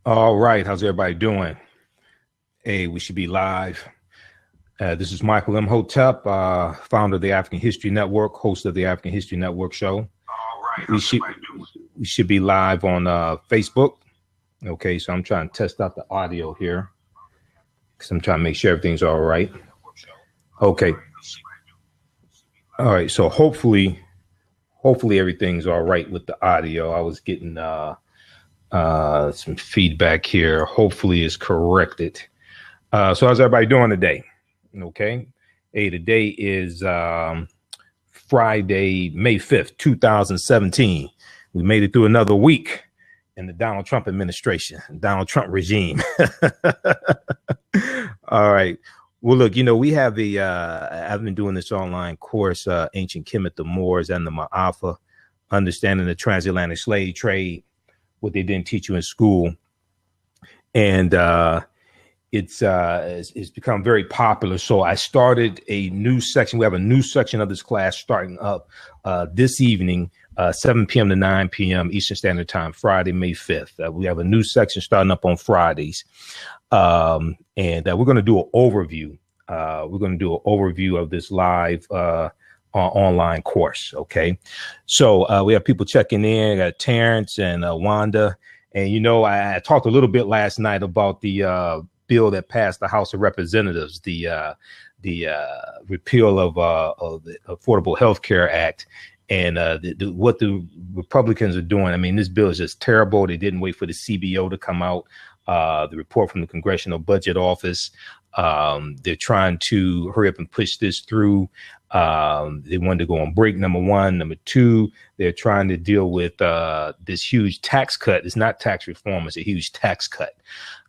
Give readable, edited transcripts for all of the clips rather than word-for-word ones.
All right, how's everybody doing? Hey, we should be live. This is Michael Imhotep, founder of the African History Network, host of the African History Network show. All right, we should be live on Facebook. Okay, so I'm trying to test out the audio here because I'm trying to make sure everything's all right. Okay. All right, so hopefully everything's all right with the audio. I was getting some feedback here. Hopefully it's corrected. So how's everybody doing today? Okay. Hey, today is Friday, May 5th, 2017. We made it through another week in the Donald Trump administration, Donald Trump regime. All right. Well, look, we have I've been doing this online course, Ancient Kemet, the Moors, and the Maafa, Understanding the Transatlantic Slave Trade, what they didn't teach you in school. And it's become very popular. So I started a new section. We have a new section of this class starting up this evening, 7 p.m. to 9 p.m. Eastern Standard Time, Friday, May 5th. We have a new section starting up on Fridays. And we're going to do an overview. We're going to do an overview of this live online course. Okay. So we have people checking in. I got Terrence and Wanda. And, I talked a little bit last night about the bill that passed the House of Representatives, the repeal of the Affordable Health Care Act. And what the Republicans are doing. I mean, this bill is just terrible. They didn't wait for the CBO to come out. The report from the Congressional Budget Office. They're trying to hurry up and push this through. They wanted to go on break, number one. Number two, they're trying to deal with this huge tax cut. It's not tax reform. It's a huge tax cut.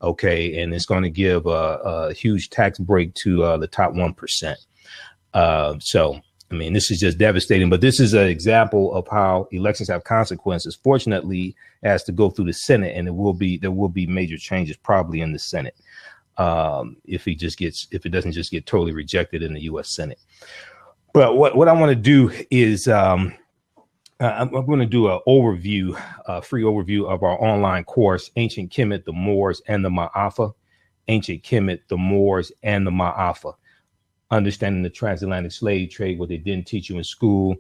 OK, and it's going to give a huge tax break to the top 1%. So, I mean, this is just devastating. But this is an example of how elections have consequences. Fortunately, it has to go through the Senate, and there will be major changes probably in the Senate if it doesn't just get totally rejected in the U.S. Senate. But what I want to do is I'm going to do an overview, a free overview of our online course, Ancient Kemet, the Moors, and the Maafa. Ancient Kemet, the Moors, and the Maafa. Understanding the transatlantic slave trade, what they didn't teach you in school.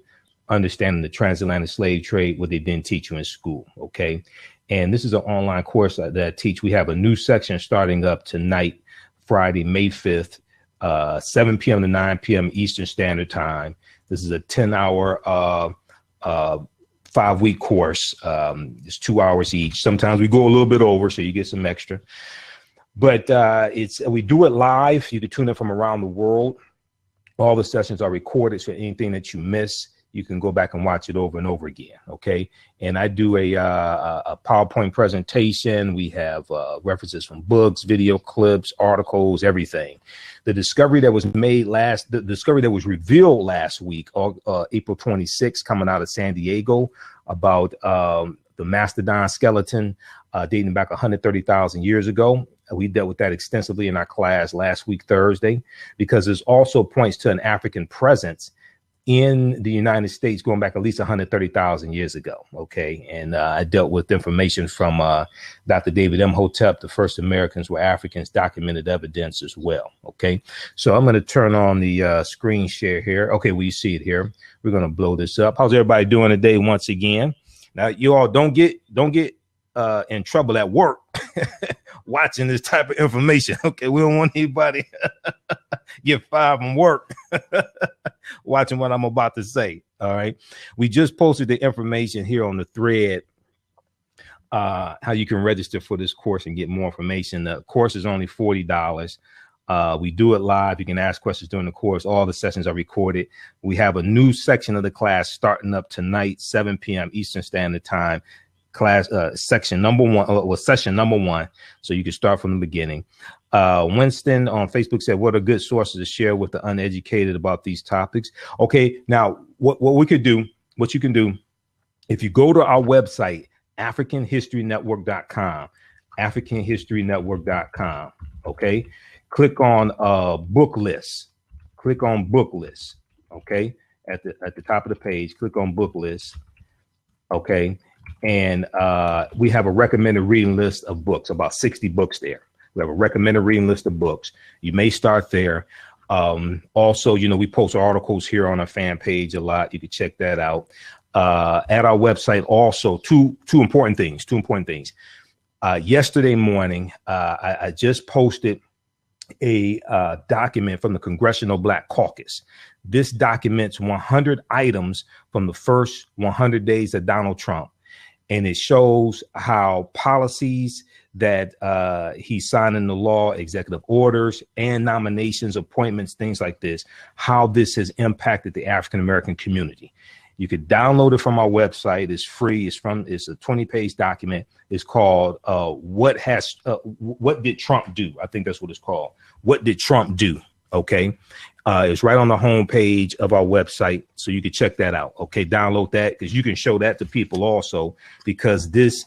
Understanding the transatlantic slave trade, what they didn't teach you in school. Okay. And this is an online course that I teach. We have a new section starting up tonight, Friday, May 5th, 7 p.m. to 9 p.m. Eastern Standard Time. This is a 10-hour, 5-week course. It's 2 hours each. Sometimes we go a little bit over, so you get some extra. But we do it live. You can tune in from around the world. All the sessions are recorded, so anything that you miss, you can go back and watch it over and over again. Okay. And I do a PowerPoint presentation. We have references from books, video clips, articles, everything. The discovery that was revealed last week, April 26th, coming out of San Diego, about the mastodon skeleton dating back 130,000 years ago. We dealt with that extensively in our class last week, Thursday, because it also points to an African presence in the United States going back at least 130,000 years ago. Okay. And I dealt with information from Dr. David Imhotep. The first Americans were Africans, documented evidence as well. Okay. So I'm going to turn on the screen share here. Okay. We see it here. We're going to blow this up. How's everybody doing today? Once again, now you all don't get in trouble at work watching this type of information. Okay. We don't want anybody get fired from work watching what I'm about to say. All right. We just posted the information here on the thread, how you can register for this course and get more information. The course is only $40. We do it live. You can ask questions during the course. All the sessions are recorded. We have a new section of the class starting up tonight, 7 p.m. Eastern Standard Time. Class session number one. So you can start from the beginning. Winston on Facebook said, what are good sources to share with the uneducated about these topics? Okay, now what you can do, if you go to our website, AfricanHistoryNetwork.com, AfricanHistoryNetwork.com. Okay, click on book list. Click on book list. Okay, at the top of the page, click on book list. Okay. And we have a recommended reading list of books, about 60 books there. We have a recommended reading list of books. You may start there. Also, you know, we post articles here on our fan page a lot. You can check that out. At our website also, two important things. Yesterday morning, I just posted a document from the Congressional Black Caucus. This documents 100 items from the first 100 days of Donald Trump. And it shows how policies that he's signing the law, executive orders and nominations, appointments, things like this, how this has impacted the African-American community. You could download it from our website. It's free. It's a 20-page document. It's called What Did Trump Do? I think that's what it's called. What did Trump do? Okay. It's right on the homepage of our website. So you can check that out. Okay. Download that because you can show that to people also, because this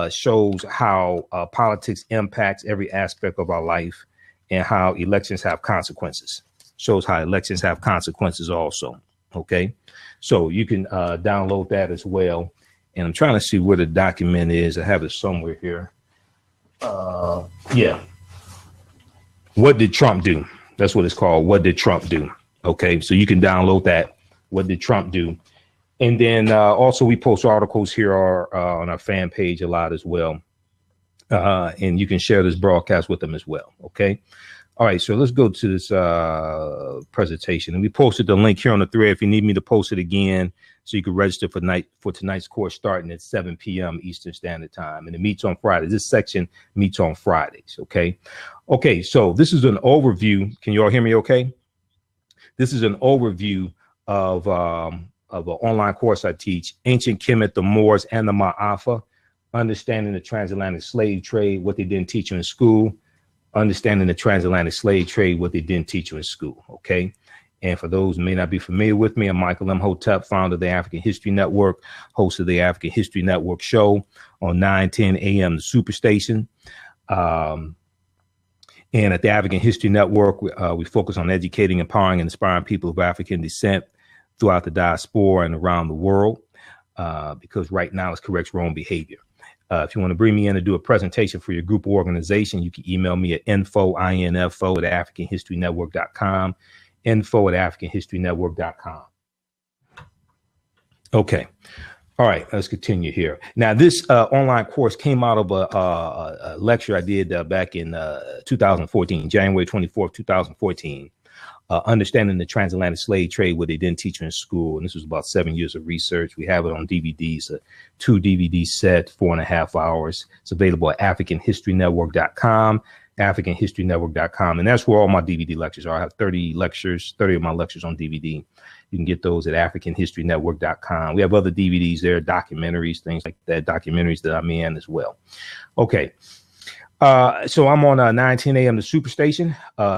shows how politics impacts every aspect of our life and how elections have consequences. Shows how elections have consequences also. Okay. So you can download that as well. And I'm trying to see where the document is. I have it somewhere here. Yeah. What did Trump do? That's what it's called. What did Trump do? Okay. So you can download that. What did Trump do? And then also we post articles here on our fan page a lot as well. And you can share this broadcast with them as well. Okay. All right, so let's go to this presentation. And we posted the link here on the thread if you need me to post it again, so you can register for tonight's course starting at 7 p.m. Eastern Standard Time. And it meets on Fridays. This section meets on Fridays, okay? Okay, so this is an overview. Can you all hear me okay? This is an overview of an online course I teach, Ancient Kemet, the Moors, and the Maafa, Understanding the Transatlantic Slave Trade, what they didn't teach you in school. Understanding the Transatlantic Slave Trade, what they didn't teach you in school, okay? And for those who may not be familiar with me, I'm Michael Imhotep, founder of the African History Network, host of the African History Network show on 9:10 a.m. the Superstation. And at the African History Network, we focus on educating, empowering, and inspiring people of African descent throughout the diaspora and around the world, because right now it's corrects wrong behavior. If you want to bring me in to do a presentation for your group or organization, you can email me at info@africanhistorynetwork.com, info@africanhistorynetwork.com. Okay. All right. Let's continue here. Now, this online course came out of a lecture I did back in 2014, January 24th, 2014. Understanding the Transatlantic Slave Trade, what they didn't teach you in school. And this was about 7 years of research. We have it on DVDs, a 2 DVD set, 4.5 hours. It's available at AfricanHistoryNetwork.com, AfricanHistoryNetwork.com. And that's where all my DVD lectures are. I have 30 of my lectures on DVD. You can get those at AfricanHistoryNetwork.com. We have other DVDs there, documentaries, things like that, documentaries that I'm in as well. Okay. So I'm on 9:10 a.m. the Superstation,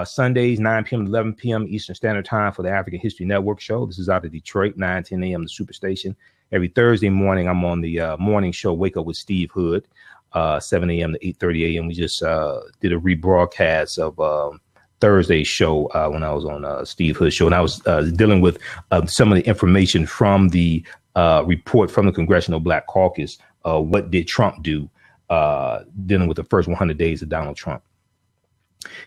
Sundays, 9 p.m. to 11 p.m. Eastern Standard Time for the African History Network show. This is out of Detroit, 9:10 a.m. the Superstation. Every Thursday morning, I'm on the morning show, Wake Up with Steve Hood, 7 a.m. to 8:30 a.m. We just did a rebroadcast of Thursday's show when I was on Steve Hood's show. And I was dealing with some of the information from the report from the Congressional Black Caucus. What did Trump do? Dealing with the first 100 days of Donald Trump.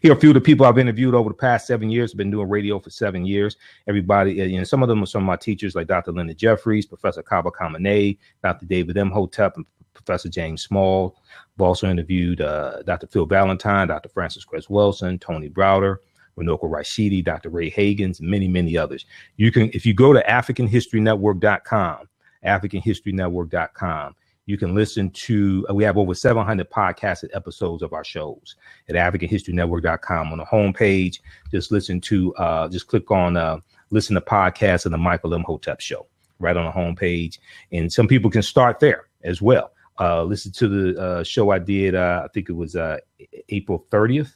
Here are a few of the people I've interviewed over the past 7 years. I've been doing radio for 7 years. Everybody, you know, some of them are some of my teachers like Dr. Linda Jeffries, Professor Kaba Kamene, Dr. David Imhotep, and Professor James Small. I've also interviewed Dr. Phil Valentine, Dr. Francis Cress Wilson, Tony Browder, Runoko Rashidi, Dr. Ray Hagans, and many, many others. You can, if you go to AfricanHistoryNetwork.com, AfricanHistoryNetwork.com, you can listen to, we have over 700 podcasted episodes of our shows at AfricanHistoryNetwork.com. On the homepage, just listen to, just click on listen to podcasts of the Michael Imhotep show right on the homepage. And some people can start there as well. Listen to the show I did, I think it was April 30th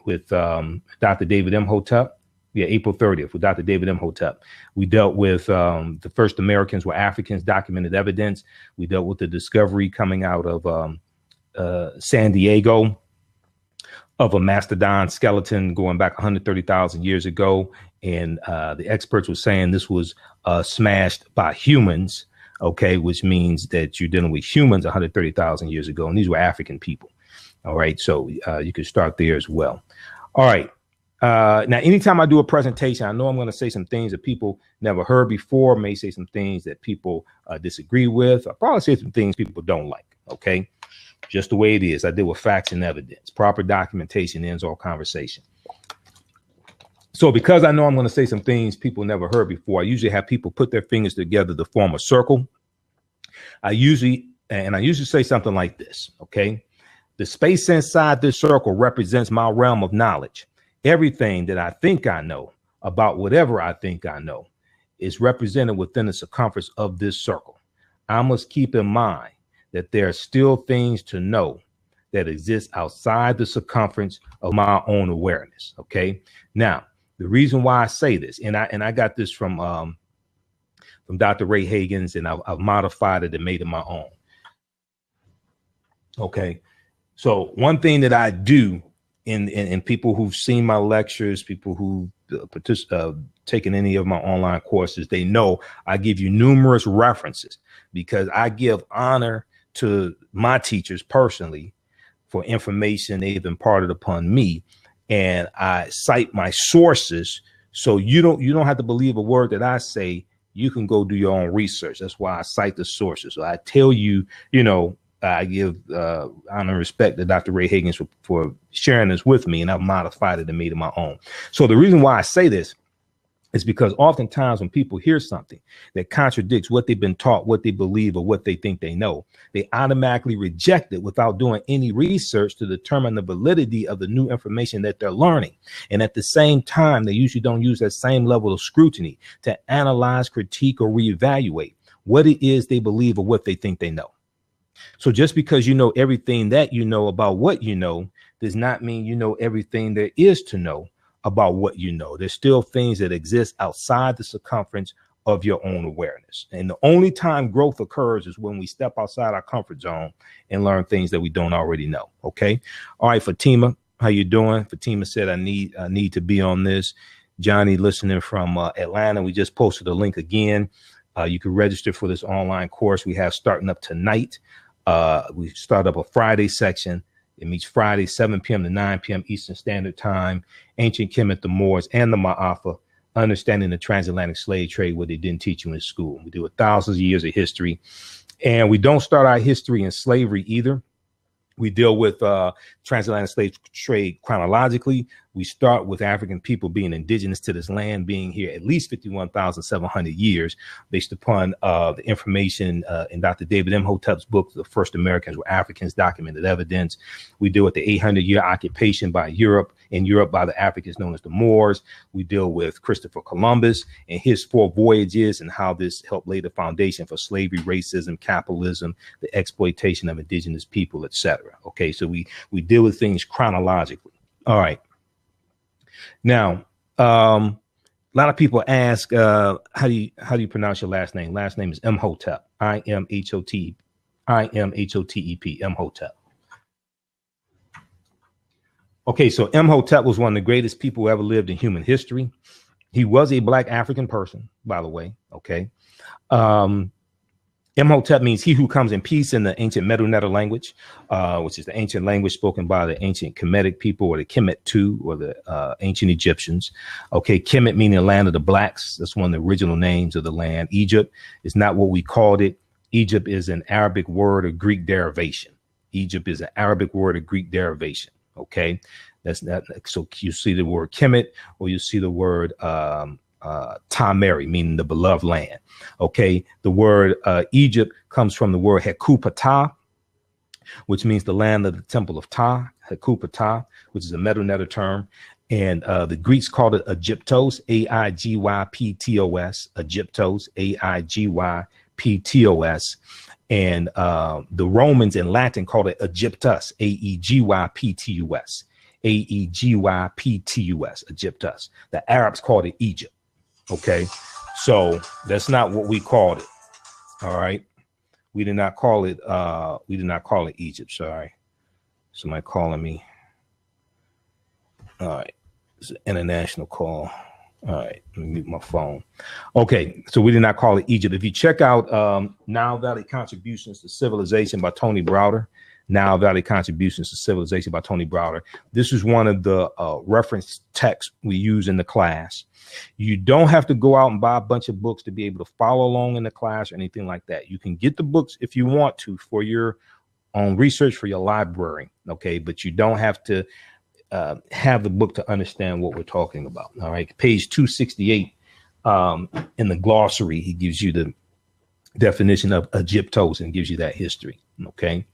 with Dr. David Imhotep. Yeah, April 30th with Dr. David Imhotep. We dealt with the first Americans were Africans, documented evidence. We dealt with the discovery coming out of San Diego of a mastodon skeleton going back 130,000 years ago. And the experts were saying this was smashed by humans okay, which means that you're dealing with humans 130,000 years ago, and these were African people. All right, so you could start there as well. All right. Now, anytime I do a presentation, I know I'm going to say some things that people never heard before, may say some things that people disagree with. I'll probably say some things people don't like. Okay, just the way it is. I deal with facts and evidence. Proper documentation ends all conversation. So because I know I'm going to say some things people never heard before, I usually have people put their fingers together to form a circle. I usually say something like this. Okay, the space inside this circle represents my realm of knowledge. Everything that I think I know about whatever I think I know is represented within the circumference of this circle. I must keep in mind that there are still things to know that exist outside the circumference of my own awareness. Okay. Now, the reason why I say this, and I got this from Dr. Ray Hagen's, and I've modified it and made it my own. Okay. So one thing that I do in people who've seen my lectures, people who taken any of my online courses, they know I give you numerous references because I give honor to my teachers personally for information they've imparted upon me, and I cite my sources so you don't have to believe a word that I say. You can go do your own research. That's why I cite the sources. So I tell you, I give honor and respect to Dr. Ray Higgins for sharing this with me, and I've modified it and made it my own. So the reason why I say this is because oftentimes when people hear something that contradicts what they've been taught, what they believe, or what they think they know, they automatically reject it without doing any research to determine the validity of the new information that they're learning. And at the same time, they usually don't use that same level of scrutiny to analyze, critique, or reevaluate what it is they believe or what they think they know. So just because you know everything that you know about what you know does not mean you know everything there is to know about what you know. There's still things that exist outside the circumference of your own awareness. And the only time growth occurs is when we step outside our comfort zone and learn things that we don't already know. Okay. All right, Fatima, how you doing? Fatima said, I need to be on this. Johnny listening from Atlanta. We just posted a link again. You can register for this online course we have starting up tonight. We start up a Friday section. It meets Friday, 7 p.m. to 9 p.m. Eastern Standard Time. Ancient Kemet, the Moors, and the Maafa, understanding the transatlantic slave trade, what they didn't teach you in school. We do 1,000 years of history, and we don't start our history in slavery either. We deal with transatlantic slave trade chronologically. We start with African people being indigenous to this land, being here at least 51,700 years, based upon the information in Dr. David Imhotep's book, The First Americans Were Africans, Documented Evidence. We deal with the 800-year occupation by Europe, in Europe by the Africans known as the Moors. We deal with Christopher Columbus and his 4 voyages and how this helped lay the foundation for slavery, racism, capitalism, the exploitation of indigenous people, etc. Okay, so we deal with things chronologically. All right. Now, a lot of people ask, how do you pronounce your last name? Last name is Imhotep. Imhotep. Imhotep. Okay, so Imhotep was one of the greatest people who ever lived in human history. He was a Black African person, by the way. Okay. Imhotep means he who comes in peace in the ancient Medu-Neter language, which is the ancient language spoken by the ancient Kemetic people, or the Kemet II, or the ancient Egyptians. Okay, Kemet meaning the land of the blacks. That's one of the original names of the land. Egypt is not what we called it. Egypt is an Arabic word of Greek derivation. Egypt is an Arabic word of Greek derivation. Okay, that's not so you see the word Kemet, or you see the word Tameri, meaning the beloved land. Okay, the word Egypt comes from the word Hekupata, which means the land of the temple of Ptah, Hekupata, which is a Medu-Neter term. And the Greeks called it Aegyptos, Aegyptos, Aegyptos, Aegyptos. And the Romans in Latin called it Aegyptus, Aegyptus, Aegyptus, Aegyptus. The Arabs called it Egypt. Okay, so that's not what we called it. All right, we did not call it. We did not call it Egypt. Sorry, somebody calling me. All right, it's an international call. All right, let me mute my phone. Okay, so we did not call it Egypt. If you check out Nile Valley Contributions to Civilization by Tony Browder, Nile Valley Contributions to Civilization by Tony Browder, this is one of the reference texts we use in the class. You don't have to go out and buy a bunch of books to be able to follow along in the class or anything like that. You can get the books if you want to for your own research, for your library, okay? But you don't have to have the book to understand what we're talking about. All right, page 268 in the glossary, he gives you the definition of Egyptos and gives you that history. Okay,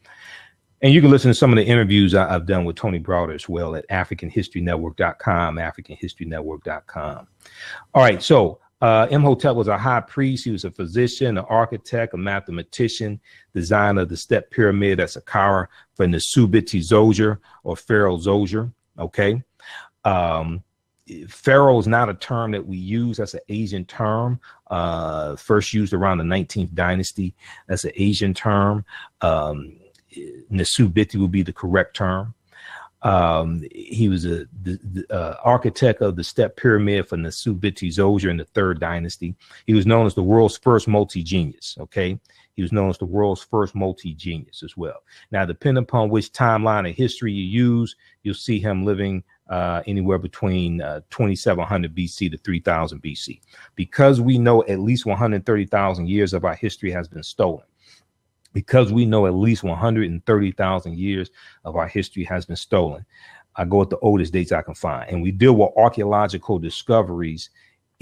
and you can listen to some of the interviews I've done with Tony Browder as well at AfricanHistoryNetwork.com, AfricanHistoryNetwork.com. All right, so Imhotep was a high priest. He was a physician, an architect, a mathematician, designer of the step pyramid at Saqqara for Nesubiti-Zoser or Pharaoh Zoser. Okay. Pharaoh is not a term that we use. That's an Asian term, first used around the 19th dynasty. That's an Asian term. Nesubiti would be the correct term. He was the architect of the step pyramid for Nesubiti-Zoser in the 3rd dynasty. He was known as the world's first multi-genius. Okay. He was known as the world's first multi-genius as well. Now, depending upon which timeline of history you use, you'll see him living anywhere between 2700 BC to 3000 BC. Because we know at least 130,000 years of our history has been stolen. Because we know at least 130,000 years of our history has been stolen, I go with the oldest dates I can find. And we deal with archaeological discoveries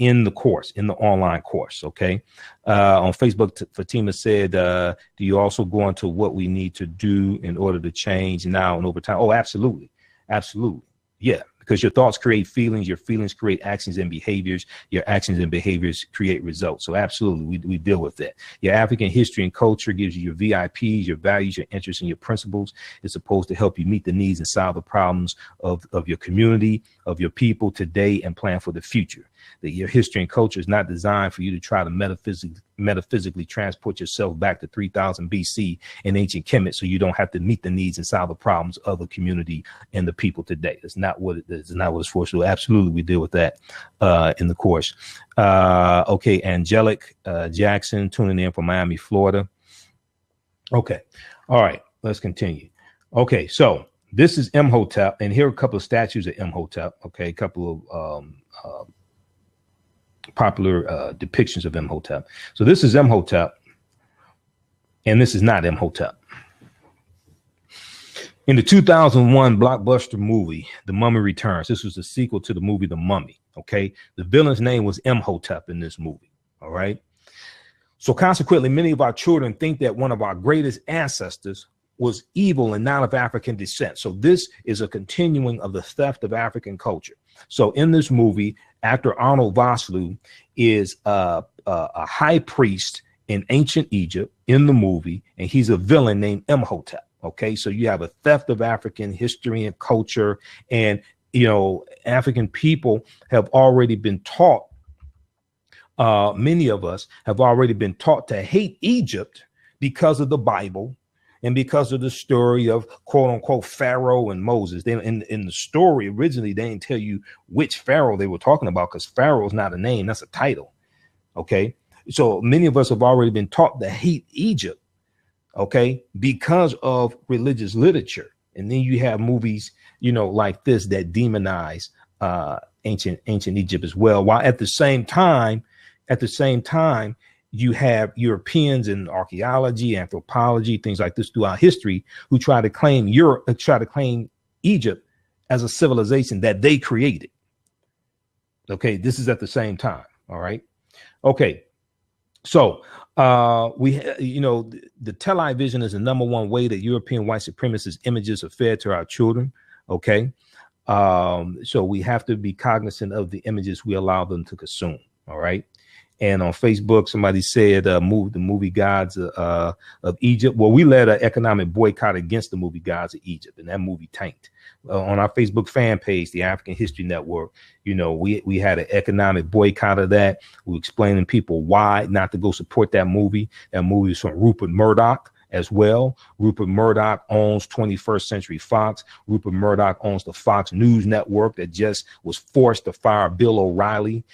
in the course, in the online course. Okay. On Facebook, Fatima said, do you also go into what we need to do in order to change now and over time? Oh, absolutely. Absolutely. Yeah. Because your thoughts create feelings, your feelings create actions and behaviors, your actions and behaviors create results. So absolutely, we deal with that. Your African history and culture gives you your VIPs, your values, your interests, and your principles. It's supposed to help you meet the needs and solve the problems of your community, of your people today, and plan for the future. That your history and culture is not designed for you to try to metaphysically transport yourself back to 3000 BC in ancient Kemet, so you don't have to meet the needs and solve the problems of the community and the people today. That's not what it is. It's not what it's for. So absolutely, we deal with that in the course. Okay, Angelic Jackson tuning in from Miami, Florida. Okay, all right, let's continue. Okay, so this is Imhotep, and here are a couple of statues of Imhotep. Okay, a couple of popular depictions of Imhotep. So this is Imhotep, and this is not Imhotep. In the 2001 blockbuster movie, The Mummy Returns, this was the sequel to the movie The Mummy. Okay, the villain's name was Imhotep in this movie. All right. So consequently, many of our children think that one of our greatest ancestors was evil and not of African descent. So this is a continuing of the theft of African culture. So in this movie, actor Arnold Vosloo is a high priest in ancient Egypt in the movie, and he's a villain named Imhotep. Okay, so you have a theft of African history and culture, and you know, African people have already been taught. Many of us have already been taught to hate Egypt because of the Bible and because of the story of quote unquote Pharaoh and Moses. They, in the story originally, they didn't tell you which Pharaoh they were talking about, because Pharaoh is not a name, that's a title. Okay, so many of us have already been taught to hate Egypt, okay, because of religious literature. And then you have movies, you know, like this that demonize ancient Egypt as well, while at the same time, you have Europeans in archaeology, anthropology, things like this throughout history who try to claim Egypt as a civilization that they created. Okay, this is at the same time. All right. Okay. So the television is the #1 way that European white supremacist images are fed to our children. Okay. So we have to be cognizant of the images we allow them to consume. All right. And on Facebook, somebody said, the movie gods of Egypt. Well, we led an economic boycott against the movie gods of Egypt, and that movie tanked. On our Facebook fan page, the African History Network, you know, we had an economic boycott of that. We were explaining people why not to go support that movie. That movie is from Rupert Murdoch, as well. Rupert Murdoch owns 21st Century Fox. Rupert Murdoch owns the Fox News Network that just was forced to fire Bill O'Reilly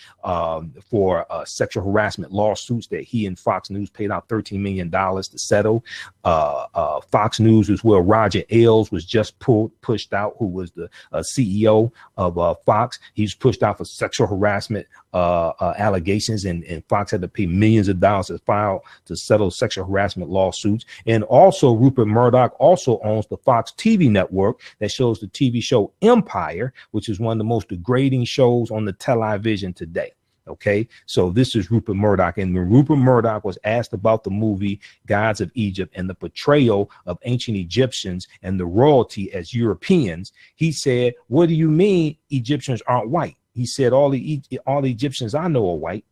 for sexual harassment lawsuits that he and Fox News paid out $13 million to settle. Fox News as well. Roger Ailes was just pushed out, who was the CEO of Fox. He's pushed out for sexual harassment allegations, and Fox had to pay millions of dollars to settle sexual harassment lawsuits. And also Rupert Murdoch also owns the Fox TV network that shows the TV show Empire, which is one of the most degrading shows on the television today. Okay, so this is Rupert Murdoch. And when Rupert Murdoch was asked about the movie Gods of Egypt and the portrayal of ancient Egyptians and the royalty as Europeans, he said, "What do you mean Egyptians aren't white?" He said, all the Egyptians I know are white,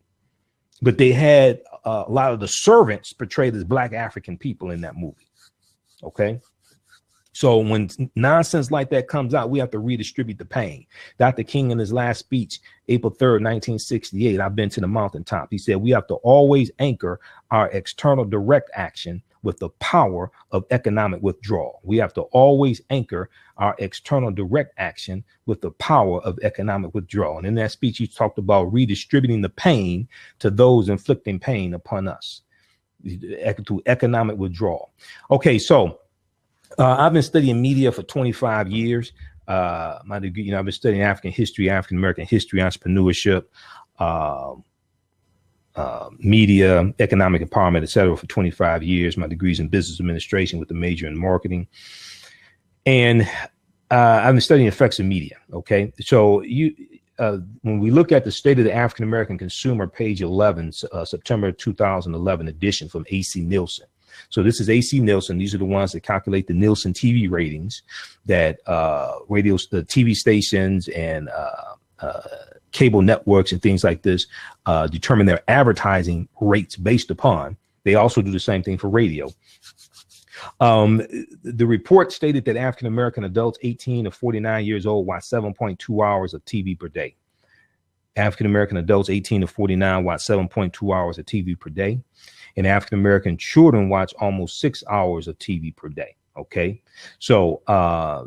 but they had a lot of the servants portrayed as black African people in that movie. Okay. So when nonsense like that comes out, we have to redistribute the pain. Dr. King, in his last speech, April 3rd, 1968, I've been to the mountaintop. He said, we have to always anchor our external direct action with the power of economic withdrawal. We have to always anchor our external direct action with the power of economic withdrawal. And in that speech, he talked about redistributing the pain to those inflicting pain upon us through economic withdrawal. Okay, so I've been studying media for 25 years. My degree, I've been studying African history, African American history, entrepreneurship, media, economic empowerment, et cetera, for 25 years. My degree's in business administration with a major in marketing. And I've been studying effects of media. Okay. So when we look at the state of the African American consumer, page 11, September 2011 edition from AC Nielsen. So this is AC Nielsen. These are the ones that calculate the Nielsen TV ratings that the TV stations and cable networks and things like this determine their advertising rates based upon. They also do the same thing for radio. The report stated that African American adults 18 to 49 years old watch 7.2 hours of TV per day. African American adults 18 to 49 watch 7.2 hours of TV per day. And African American children watch almost 6 hours of TV per day. Okay, so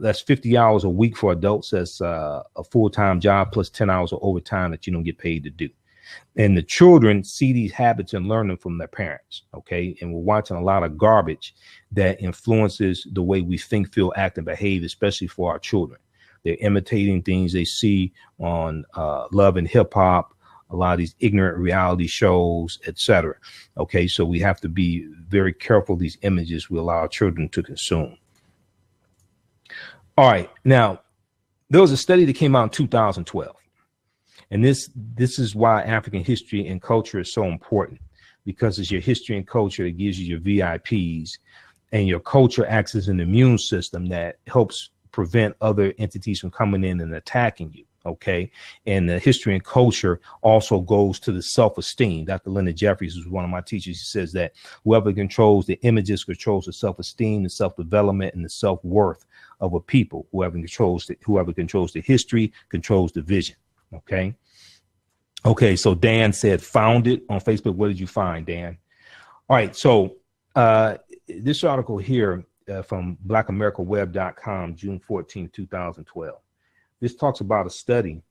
that's 50 hours a week for adults. That's a full-time job plus 10 hours of overtime that you don't get paid to do. And the children see these habits and learn them from their parents. Okay, and we're watching a lot of garbage that influences the way we think, feel, act, and behave, especially for our children. They're imitating things they see on Love and Hip Hop, a lot of these ignorant reality shows, etc. Okay, so we have to be very careful of these images we allow our children to consume. All right, now there was a study that came out in 2012, and this is why African history and culture is so important, because it's your history and culture that gives you your VIPs, and your culture acts as an immune system that helps prevent other entities from coming in and attacking you. Okay. And the history and culture also goes to the self-esteem. Dr. Leonard Jeffries is one of my teachers. He says that whoever controls the images controls the self-esteem, the self-development, and the self-worth of a people. Whoever controls the history controls the vision. Okay. Okay. So Dan said, found it on Facebook. What did you find, Dan? All right. So this article here from blackamericaweb.com, June 14, 2012. This talks about a study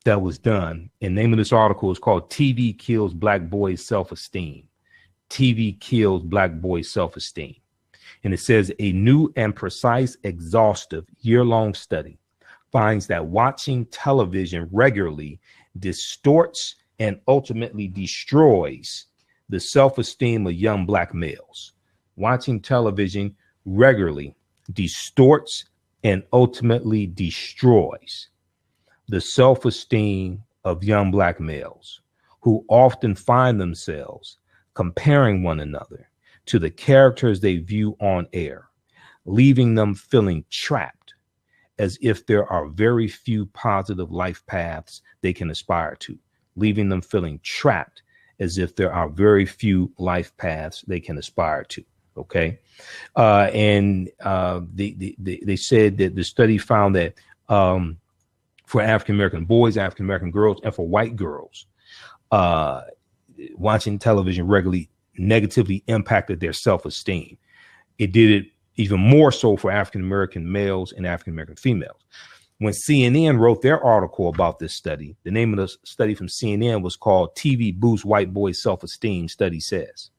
that was done. And the name of this article is called TV Kills Black Boys' Self-Esteem. TV Kills Black Boys' Self-Esteem. And it says a new and precise, exhaustive year-long study finds that watching television regularly distorts and ultimately destroys the self-esteem of young Black males. Watching television regularly distorts and ultimately destroys the self-esteem of young Black males, who often find themselves comparing one another to the characters they view on air, leaving them feeling trapped, as if there are very few positive life paths they can aspire to, leaving them feeling trapped, as if there are very few life paths they can aspire to. Okay. They said that the study found that for African-American boys, African-American girls, and for white girls, watching television regularly negatively impacted their self-esteem. It did it even more so for African-American males and African-American females. When CNN wrote their article about this study, the name of the study from CNN was called TV Boosts White Boys Self-Esteem, Study Says.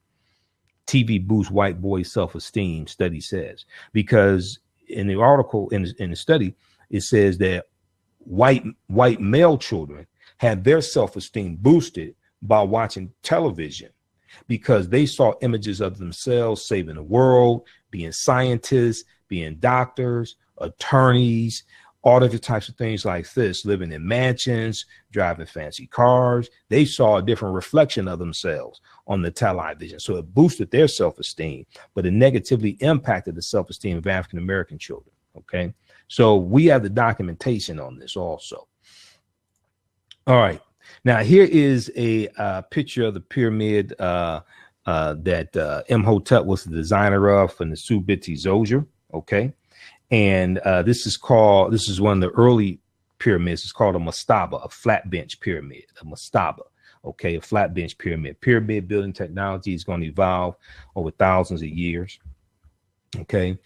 TV Boosts White Boys Self-Esteem, Study Says. Because in the article, in the study, it says that white male children had their self-esteem boosted by watching television because they saw images of themselves saving the world, being scientists, being doctors, attorneys, all different types of things like this, living in mansions, driving fancy cars. They saw a different reflection of themselves on the television. So it boosted their self-esteem, but it negatively impacted the self-esteem of African-American children. Okay. So we have the documentation on this also. All right. Now here is a picture of the pyramid that Imhotep was the designer of from the Subiti-Zoger. Okay. And this is one of the early pyramids. It's called a mastaba, a flat bench pyramid, a mastaba. Okay, a flat bench pyramid. Pyramid building technology is going to evolve over thousands of years. Okay,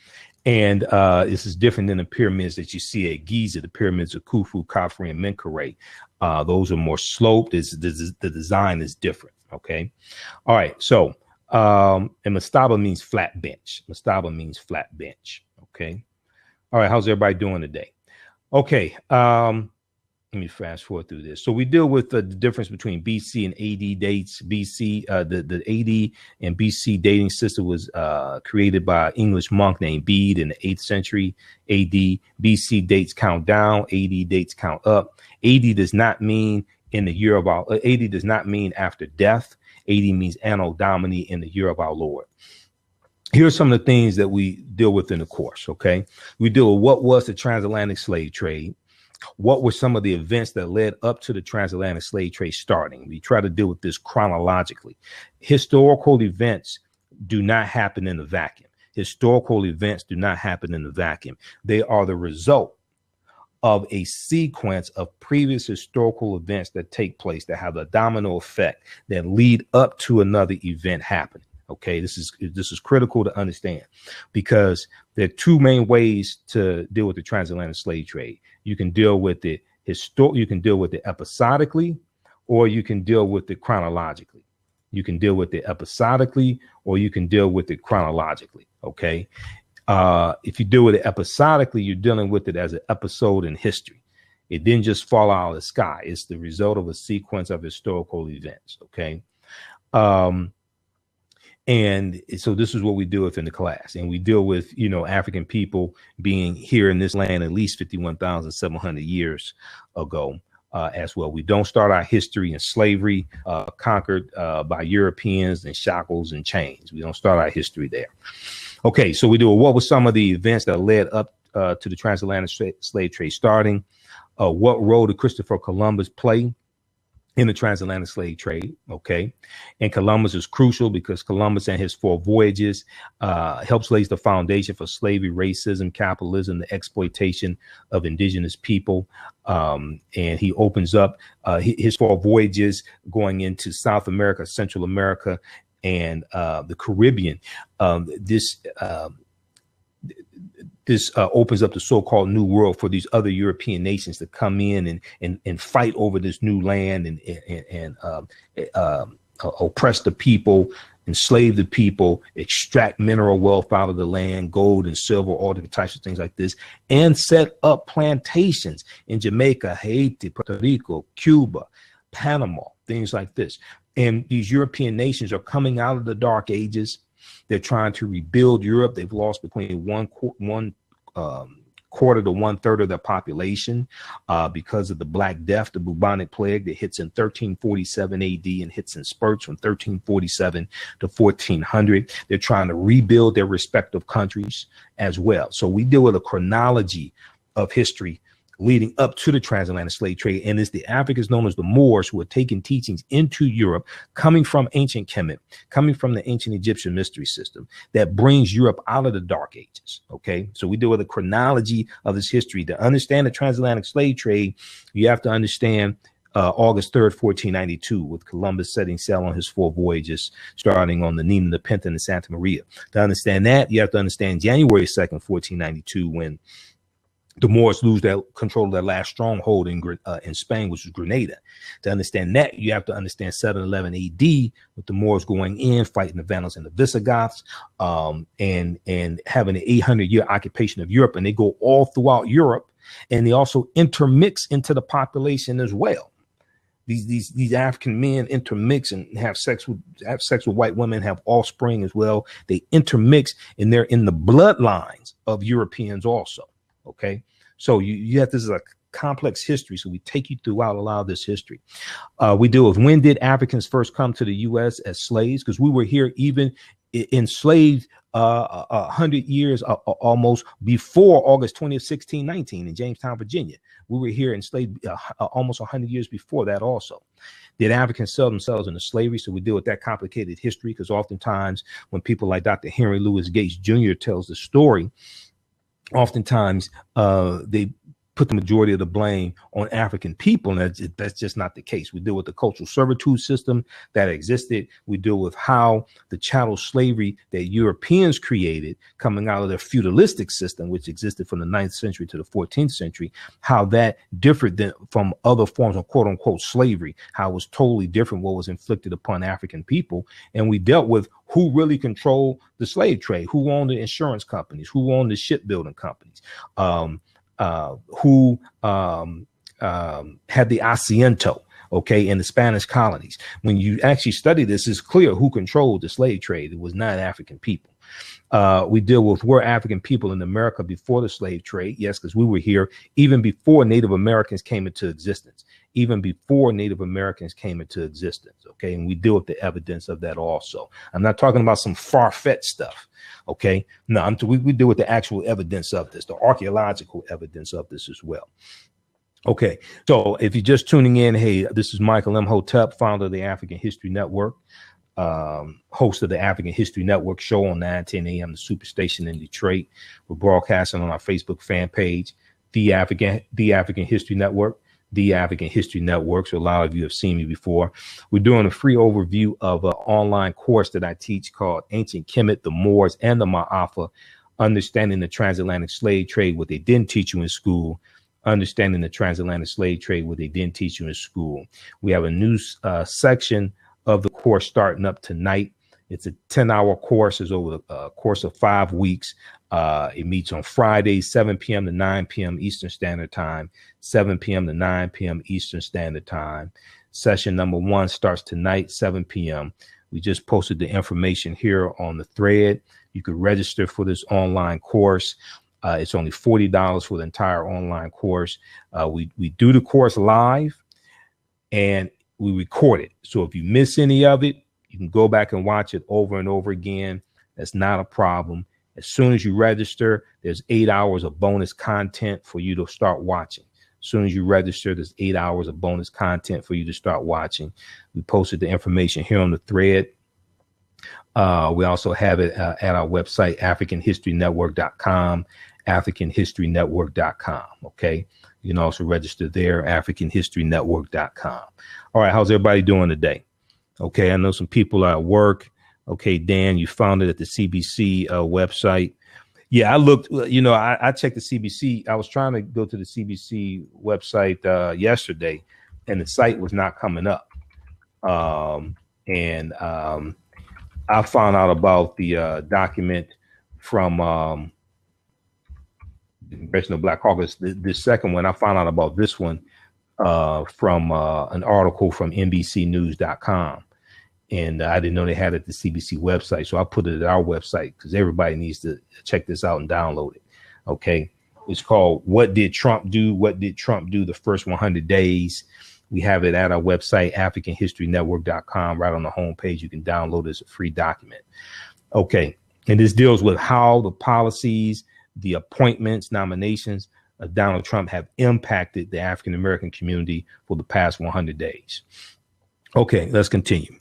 and this is different than the pyramids that you see at Giza, the pyramids of Khufu, Khafre, and Menkaure. Those are more sloped. The design is different. Okay, all right. So, and mastaba means flat bench. Mastaba means flat bench. Okay. All right, how's everybody doing today? Okay, let me fast forward through this. So we deal with the difference between BC and AD dates. BC, the AD and BC dating system was created by an English monk named Bede in the 8th century AD. BC dates count down, AD dates count up. AD does not mean in the year of our, AD does not mean after death. AD means Anno Domini, in the year of our Lord. Here's some of the things that we deal with in the course, okay? We deal with what was the transatlantic slave trade, what were some of the events that led up to the transatlantic slave trade starting. We try to deal with this chronologically. Historical events do not happen in a vacuum. Historical events do not happen in a vacuum. They are the result of a sequence of previous historical events that take place, that have a domino effect, that lead up to another event happening. Okay, this is critical to understand, because there are two main ways to deal with the transatlantic slave trade. You can deal with it you can deal with it episodically, or you can deal with it chronologically. You can deal with it episodically, or you can deal with it chronologically. Okay, if you deal with it episodically, you're dealing with it as an episode in history. It didn't just fall out of the sky. It's the result of a sequence of historical events. Okay. And so this is what we deal with in the class. And we deal with, African people being here in this land at least 51,700 years ago as well. We don't start our history in slavery, conquered by Europeans and shackles and chains. We don't start our history there. Okay, so we do what were some of the events that led up to the transatlantic slave trade starting? What role did Christopher Columbus play in the transatlantic slave trade? Okay, and Columbus is crucial because Columbus and his 4 voyages helps lays the foundation for slavery, racism, capitalism, the exploitation of indigenous people, and he opens up his 4 voyages going into South America, Central America, and the Caribbean. This opens up the so-called New World for these other European nations to come in and fight over this new land and oppress the people, enslave the people, extract mineral wealth out of the land, gold and silver, all different types of things like this, and set up plantations in Jamaica, Haiti, Puerto Rico, Cuba, Panama, things like this. And these European nations are coming out of the Dark Ages. They're trying to rebuild Europe. They've lost between one quarter to 1/3 of their population because of the Black Death, the bubonic plague that hits in 1347 AD and hits in spurts from 1347 to 1400. They're trying to rebuild their respective countries as well. So we deal with a chronology of history leading up to the transatlantic slave trade. And it's the Africans known as the Moors who are taking teachings into Europe, coming from ancient Kemet, coming from the ancient Egyptian mystery system that brings Europe out of the Dark Ages. Okay, so we deal with a chronology of this history. To understand the transatlantic slave trade, you have to understand August 3rd, 1492, with Columbus setting sail on his 4 voyages, starting on the Nina, the Pinta, and the Santa Maria. To understand that, you have to understand January 2nd, 1492, when the Moors lose their control of their last stronghold in Spain, which was Grenada. To understand that, you have to understand 711 AD, with the Moors going in, fighting the Vandals and the Visigoths, and having an 800-year occupation of Europe. And they go all throughout Europe, and they also intermix into the population as well. These African men intermix and have sex with white women, have offspring as well. They intermix, and they're in the bloodlines of Europeans also. Okay, so you have, this is a complex history, so we take you throughout a lot of this history. We deal with, when did Africans first come to the U.S. as slaves? Because we were here even enslaved 100 years almost before August 20th, 1619 in Jamestown, Virginia. We were here enslaved almost 100 years before that also. Did Africans sell themselves into slavery? So we deal with that complicated history, because oftentimes when people like Dr. Henry Louis Gates Jr. tells the story, oftentimes they put the majority of the blame on African people, and that's just not the case. We deal with the cultural servitude system that existed. We deal with how the chattel slavery that Europeans created, coming out of their feudalistic system, which existed from the 9th century to the 14th century, how that differed from other forms of quote unquote slavery, how it was totally different what was inflicted upon African people. And we dealt with who really controlled the slave trade, who owned the insurance companies, who owned the shipbuilding companies, who had the asiento, okay, in the Spanish colonies. When you actually study this, it's clear who controlled the slave trade. It was not African people. We deal with, were African people in America before the slave trade? Yes, because we were here even before Native Americans came into existence. Even before Native Americans came into existence, okay? And we deal with the evidence of that also. I'm not talking about some far-fetched stuff, okay? No, we deal with the actual evidence of this, the archaeological evidence of this as well. Okay, so if you're just tuning in, hey, this is Michael Imhotep, founder of the African History Network, host of the African History Network show on 9:10 a.m. the Superstation in Detroit. We're broadcasting on our Facebook fan page, The African History Network. The African History Network. So a lot of you have seen me before. We're doing a free overview of an online course that I teach called Ancient Kemet, the Moors, and the Maafa, Understanding the Transatlantic Slave Trade, what they didn't teach you in school, Understanding the Transatlantic Slave Trade, what they didn't teach you in school. We have a new section of the course starting up tonight. It's a 10-hour course. It's over a course of 5 weeks. It meets on Fridays, 7 p.m. to 9 p.m. Eastern Standard Time, 7 p.m. to 9 p.m. Eastern Standard Time. Session number 1 starts tonight, 7 p.m. We just posted the information here on the thread. You could register for this online course. It's only $40 for the entire online course. We do the course live and we record it. So if you miss any of it, you can go back and watch it over and over again. That's not a problem. As soon as you register, there's 8 hours of bonus content for you to start watching. As soon as you register, there's 8 hours of bonus content for you to start watching. We posted the information here on the thread. We also have it at our website, AfricanHistoryNetwork.com, AfricanHistoryNetwork.com. Okay. You can also register there, AfricanHistoryNetwork.com. All right. How's everybody doing today? Okay. I know some people are at work. Okay, Dan, you found it at the CBC website. Yeah, I looked, I checked the CBC. I was trying to go to the CBC website yesterday, and the site was not coming up. I found out about the document from the Congressional Black Caucus. The second one, I found out about this one from an article from NBCnews.com. And I didn't know they had it at the CBC website. So I put it at our website because everybody needs to check this out and download it. Okay. It's called What Did Trump Do? What Did Trump Do the First 100 Days? We have it at our website, AfricanHistoryNetwork.com. Right on the homepage. You can download it as a free document. Okay. And this deals with how the policies, the appointments, nominations of Donald Trump have impacted the African-American community for the past 100 days. Okay. Let's continue.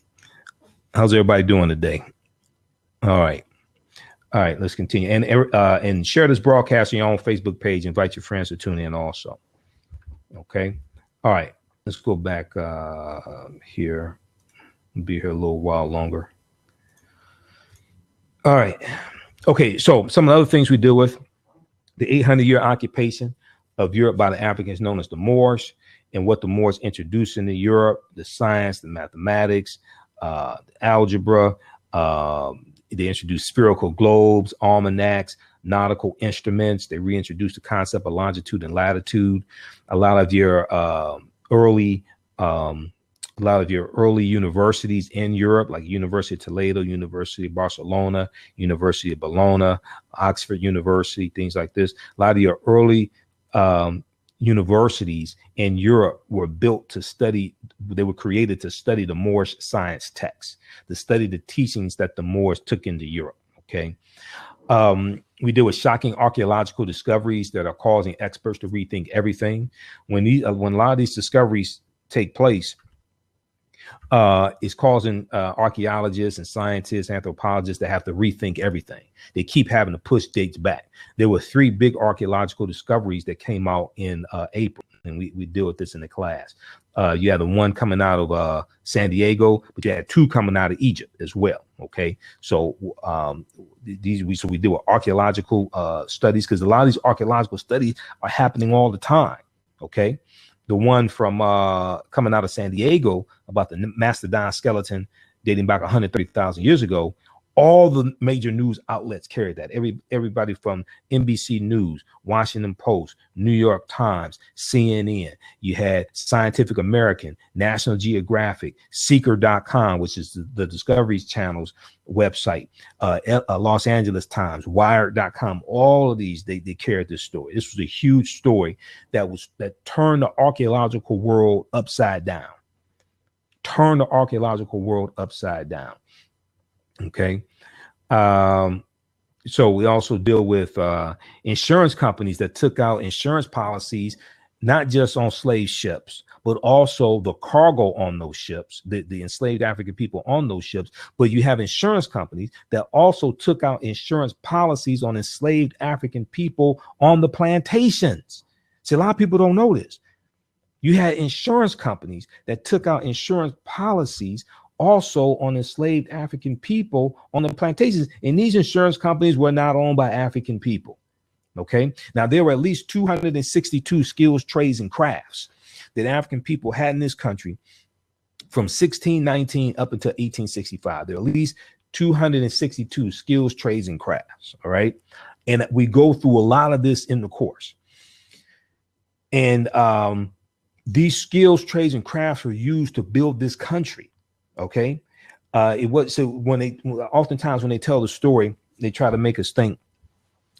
How's everybody doing today? All right. Let's continue. And share this broadcast on your own Facebook page. Invite your friends to tune in also. Okay. All right. let's go back here. We'll be here a little while longer. All right. Okay, so some of the other things we deal with, the 800-year occupation of Europe by the Africans known as the Moors, and what the Moors introduced into Europe, the science, the mathematics, the algebra. They introduced spherical globes, almanacs, nautical instruments. They reintroduced the concept of longitude and latitude. A lot of your early universities in Europe, like University of Toledo, University of Barcelona, University of Bologna, Oxford University, things like this. A lot of your early universities in Europe were built to study, they were created to study the Moorish science texts, to study the teachings that the Moors took into Europe. Okay. We deal with shocking archaeological discoveries that are causing experts to rethink everything. When a lot of these discoveries take place, it's causing archaeologists and scientists, anthropologists to have to rethink everything. They keep having to push dates back. There were 3 big archaeological discoveries that came out in April, and we deal with this in the class. You had the one coming out of San Diego, but you had 2 coming out of Egypt as well. Okay, so we deal with archaeological studies, because a lot of these archaeological studies are happening all the time. Okay. The one from coming out of San Diego about the mastodon skeleton dating back 130,000 years ago, all the major news outlets carried that. Everybody from NBC News, Washington Post, New York Times, CNN. You had Scientific American, National Geographic, Seeker.com, which is the Discovery Channel's website, Los Angeles Times, Wired.com. All of these, they carried this story. This was a huge story that turned the archaeological world upside down. Turned the archaeological world upside down. Okay. So we also deal with insurance companies that took out insurance policies, not just on slave ships, but also the cargo on those ships, the enslaved African people on those ships. But you have insurance companies that also took out insurance policies on enslaved African people on the plantations. See, a lot of people don't know this. You had insurance companies that took out insurance policies also on enslaved African people on the plantations. And these insurance companies were not owned by African people. Okay. Now, there were at least 262 skills, trades, and crafts that African people had in this country from 1619 up until 1865. There are at least 262 skills, trades, and crafts. All right. And we go through a lot of this in the course. And these skills, trades, and crafts were used to build this country. Okay. It was, so oftentimes when they tell the story, they try to make us think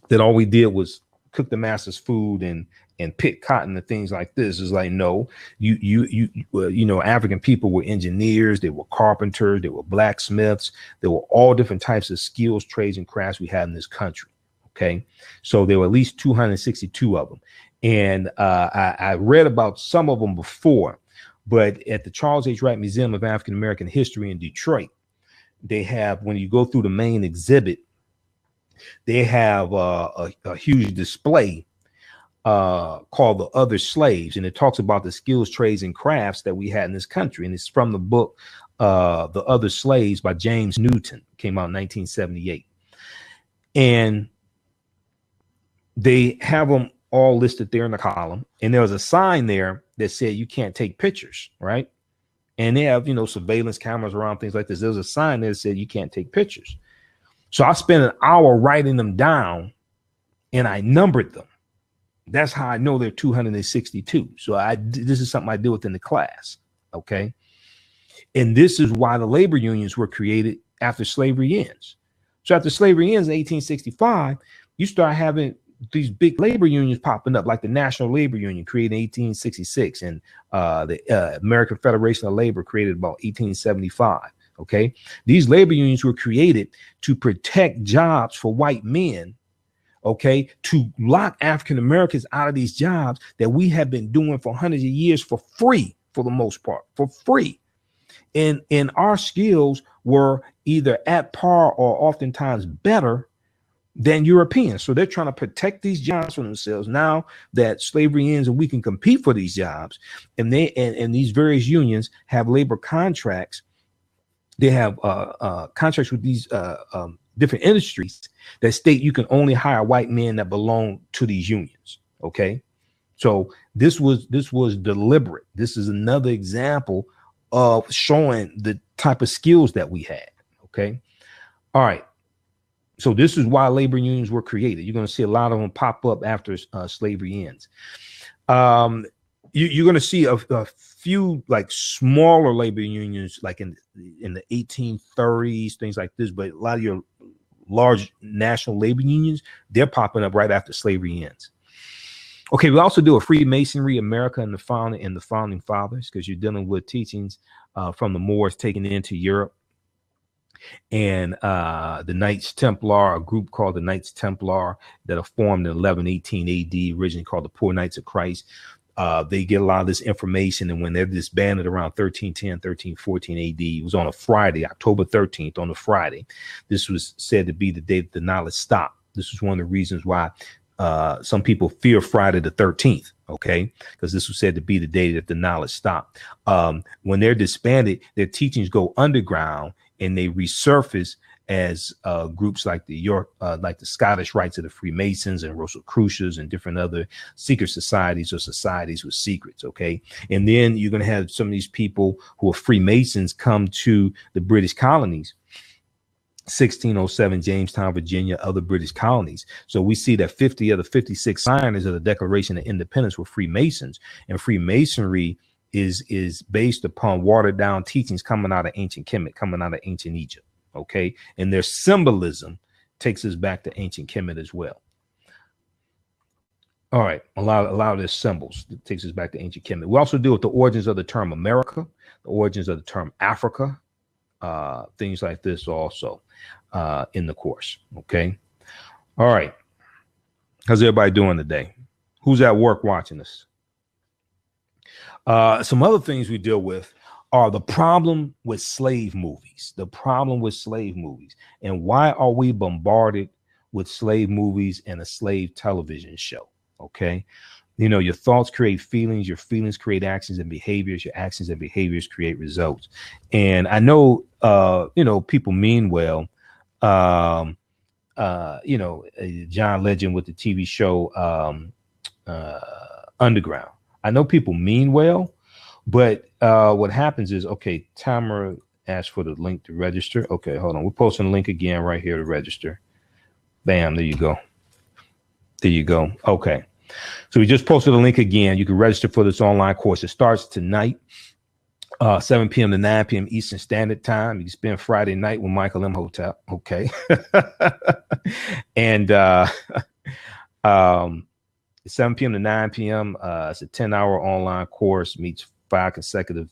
that all we did was cook the master's food and pick cotton and things like this. Is like, no, you know, African people were engineers, they were carpenters, they were blacksmiths, there were all different types of skills, trades, and crafts we had in this country. Okay. So there were at least 262 of them. And I read about some of them before. But at the Charles H. Wright Museum of African American History in Detroit, they have, when you go through the main exhibit, they have a huge display called The Other Slaves. And it talks about the skills, trades, and crafts that we had in this country. And it's from the book, The Other Slaves by James Newton, came out in 1978. And they have them all listed there in the column. And there was a sign there that said you can't take pictures, right? And they have, you know, surveillance cameras around, things like this. There was a sign there that said you can't take pictures. So I spent an hour writing them down and I numbered them. That's how I know they're 262. So this is something I do within the class. Okay. And this is why the labor unions were created after slavery ends. So after slavery ends in 1865, you start having these big labor unions popping up, like the National Labor Union created in 1866, and the American Federation of Labor created about 1875. Okay, these labor unions were created to protect jobs for white men. Okay, to lock African Americans out of these jobs that we have been doing for hundreds of years for free, for the most part, for free. And our skills were either at par or oftentimes better than Europeans. So they're trying to protect these jobs for themselves now that slavery ends and we can compete for these jobs. And and these various unions have labor contracts. They have contracts with these different industries that state you can only hire white men that belong to these unions. Okay. So this was deliberate. This is another example of showing the type of skills that we had. Okay. All right. So this is why labor unions were created. You're going to see a lot of them pop up after slavery ends. You're going to see a few like smaller labor unions, like in the 1830s, things like this. But a lot of your large national labor unions, they're popping up right after slavery ends. Okay, we also do a Freemasonry, America and the founding fathers, because you're dealing with teachings from the Moors taken into Europe. And the Knights Templar, a group called the Knights Templar that are formed in 1118 AD, originally called the Poor Knights of Christ. They get a lot of this information, and when they're disbanded around 1310, 1314 AD, it was on a Friday, October 13th, on a Friday. This was said to be the day that the knowledge stopped. This was one of the reasons why some people fear Friday the 13th, okay, because this was said to be the day that the knowledge stopped. When they're disbanded, their teachings go underground and they resurface as groups like the Scottish Rites of the Freemasons and Rosicrucians and different other secret societies or societies with secrets. Okay. And then you're going to have some of these people who are Freemasons come to the British colonies. 1607, Jamestown, Virginia, other British colonies. So we see that 50 of the 56 signers of the Declaration of Independence were Freemasons, and Freemasonry is based upon watered down teachings coming out of ancient Kemet, coming out of ancient Egypt. Okay. And their symbolism takes us back to ancient Kemet as well. All right. A lot of their symbols takes us back to ancient Kemet. We also deal with the origins of the term America, the origins of the term Africa, things like this also in the course. Okay. All right. How's everybody doing today? Who's at work watching this? Some other things we deal with are the problem with slave movies, and why are we bombarded with slave movies and a slave television show? Okay. You know, your thoughts create feelings, your feelings create actions and behaviors, your actions and behaviors create results. And I know, people mean well. John Legend with the TV show Underground. I know people mean well, but what happens is, okay, Tamara asked for the link to register. Okay, hold on. We're posting the link again right here to register. Bam, there you go. There you go. Okay. So we just posted a link again. You can register for this online course. It starts tonight, 7 p.m. to 9 p.m. Eastern Standard Time. You can spend Friday night with Michael Imhotep. Okay. And 7 p.m. to 9 p.m. It's a 10-hour online course, meets 5 consecutive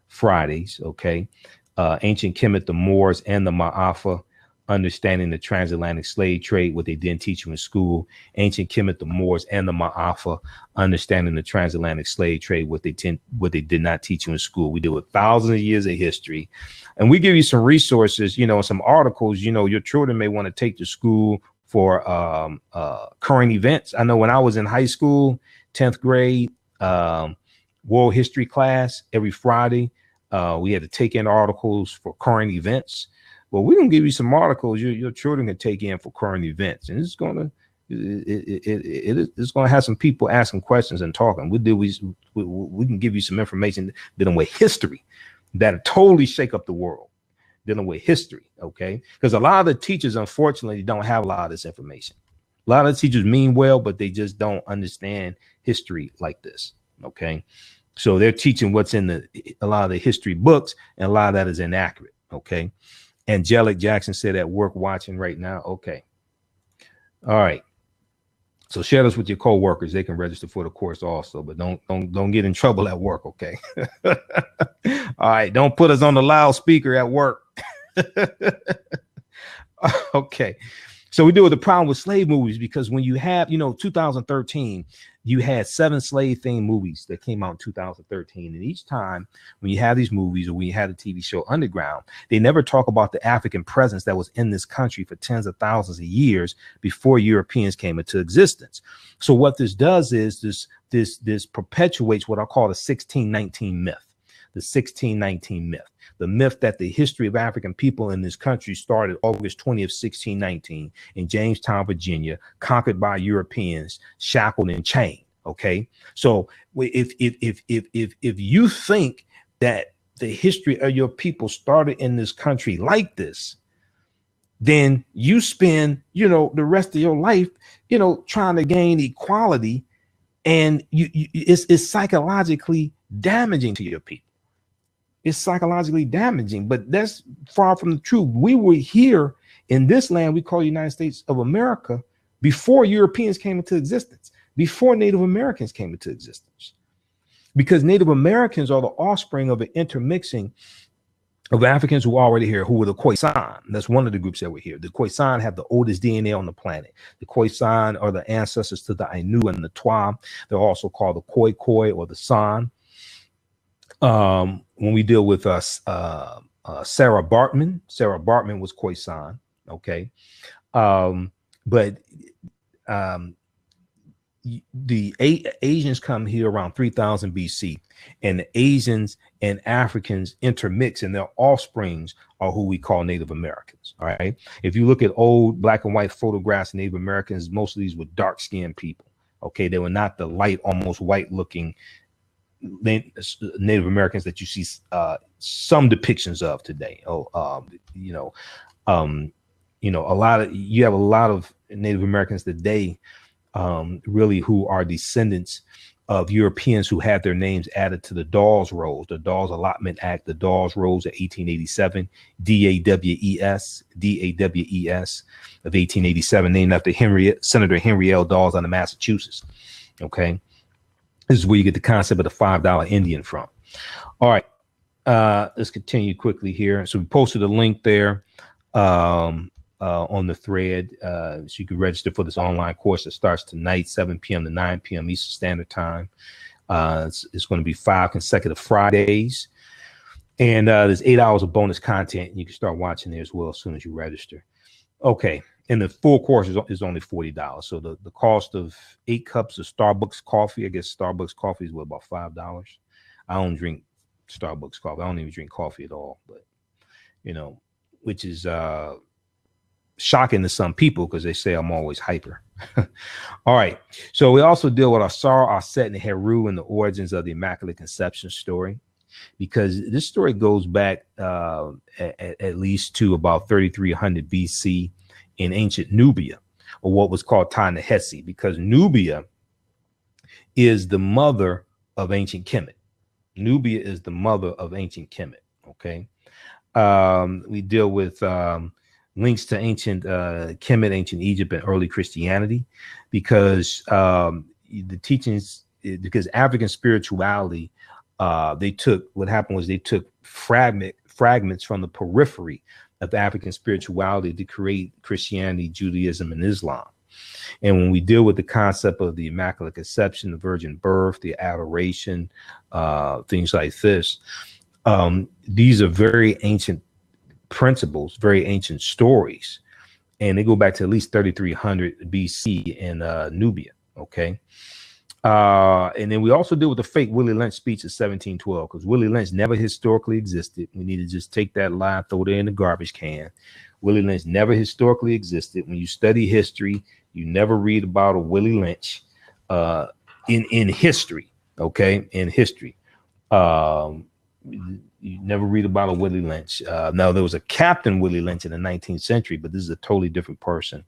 Fridays. Okay. Ancient Kemet, the Moors, and the Maafa, understanding the transatlantic slave trade, what they didn't teach you in school. Ancient Kemet, the Moors, and the Maafa, understanding the transatlantic slave trade, what they did not teach you in school. We deal with thousands of years of history, and we give you some resources, some articles, your children may want to take to school for current events. I know when I was in high school, 10th grade, world history class, every Friday, we had to take in articles for current events. Well, we're going to give you some articles your children can take in for current events. And it's going to have some people asking questions and talking. We can give you some information dealing with history that'll totally shake up the world, dealing with history. Okay. Because a lot of the teachers, unfortunately, don't have a lot of this information. A lot of the teachers mean well, but they just don't understand history like this. Okay. So they're teaching what's in a lot of the history books, and a lot of that is inaccurate. Okay. Angelic Jackson said at work watching right now. Okay. All right. So share this with your co-workers. They can register for the course also, but don't get in trouble at work. Okay. All right. Don't put us on the loudspeaker at work. Okay. So we deal with the problem with slave movies because when you have, 2013, you had 7 slave themed movies that came out in 2013. And each time when you have these movies or when you had a TV show Underground, they never talk about the African presence that was in this country for tens of thousands of years before Europeans came into existence. So what this does is this perpetuates what I call the 1619 myth. The 1619 myth, the myth that the history of African people in this country started August 20th, 1619 in Jamestown, Virginia, conquered by Europeans, shackled and chained. Okay, so if you think that the history of your people started in this country like this, then you spend, the rest of your life, trying to gain equality, and it's psychologically damaging to your people. It's psychologically damaging, but that's far from the truth. We were here in this land we call the United States of America before Europeans came into existence, before Native Americans came into existence, because Native Americans are the offspring of an intermixing of Africans who were already here, who were the Khoisan. That's one of the groups that were here. The Khoisan have the oldest DNA on the planet. The Khoisan are the ancestors to the Ainu and the Twa. They're also called the Khoi or the San. When we deal with Sarah Bartman was Khoisan, okay, but the Asians come here around 3000 BC, and the Asians and Africans intermix, and their offsprings are who we call Native Americans. All right, if you look at old black and white photographs of Native Americans, most of these were dark-skinned people. Okay, they were not the light, almost white-looking Native Americans that you see some depictions of today. You have a lot of Native Americans today, really, who are descendants of Europeans who had their names added to the Dawes Rolls, the Dawes Allotment Act, the Dawes Rolls of 1887, DAWES of 1887, named after Senator Henry L. Dawes out of Massachusetts. Okay. This is where you get the concept of the $5 Indian from. All right, let's continue quickly here. So we posted a link there on the thread, so you can register for this online course that starts tonight, 7 p.m. to 9 p.m. Eastern Standard Time. It's going to be 5 consecutive Fridays, and there's 8 hours of bonus content. And you can start watching there as well as soon as you register. Okay. And the full course is only $40. So the cost of 8 cups of Starbucks coffee, I guess Starbucks coffee is about $5. I don't drink Starbucks coffee. I don't even drink coffee at all, but which is shocking to some people because they say I'm always hyper. All right. So we also deal with Asar, Aset, and Heru and the origins of the Immaculate Conception story, because this story goes back at least to about 3300 BC. In ancient Nubia, or what was called Ta-Nehesi, because Nubia is the mother of ancient Kemet. Nubia is the mother of ancient Kemet. Okay. We deal with links to ancient Kemet, ancient Egypt, and early Christianity, because the teachings, because African spirituality, they took fragments from the periphery of African spirituality to create Christianity, Judaism, and Islam. And when we deal with the concept of the Immaculate Conception, the virgin birth, the adoration, things like this, these are very ancient principles, very ancient stories, and they go back to at least 3300 BC in Nubia. Okay. And then we also deal with the fake Willie Lynch speech of 1712, because Willie Lynch never historically existed. We need to just take that lie, throw it in the garbage can. Willie Lynch never historically existed. When you study history, you never read about a Willie Lynch in history. Okay, in history, you never read about a Willie Lynch. Now there was a Captain Willie Lynch in the 19th century, but this is a totally different person.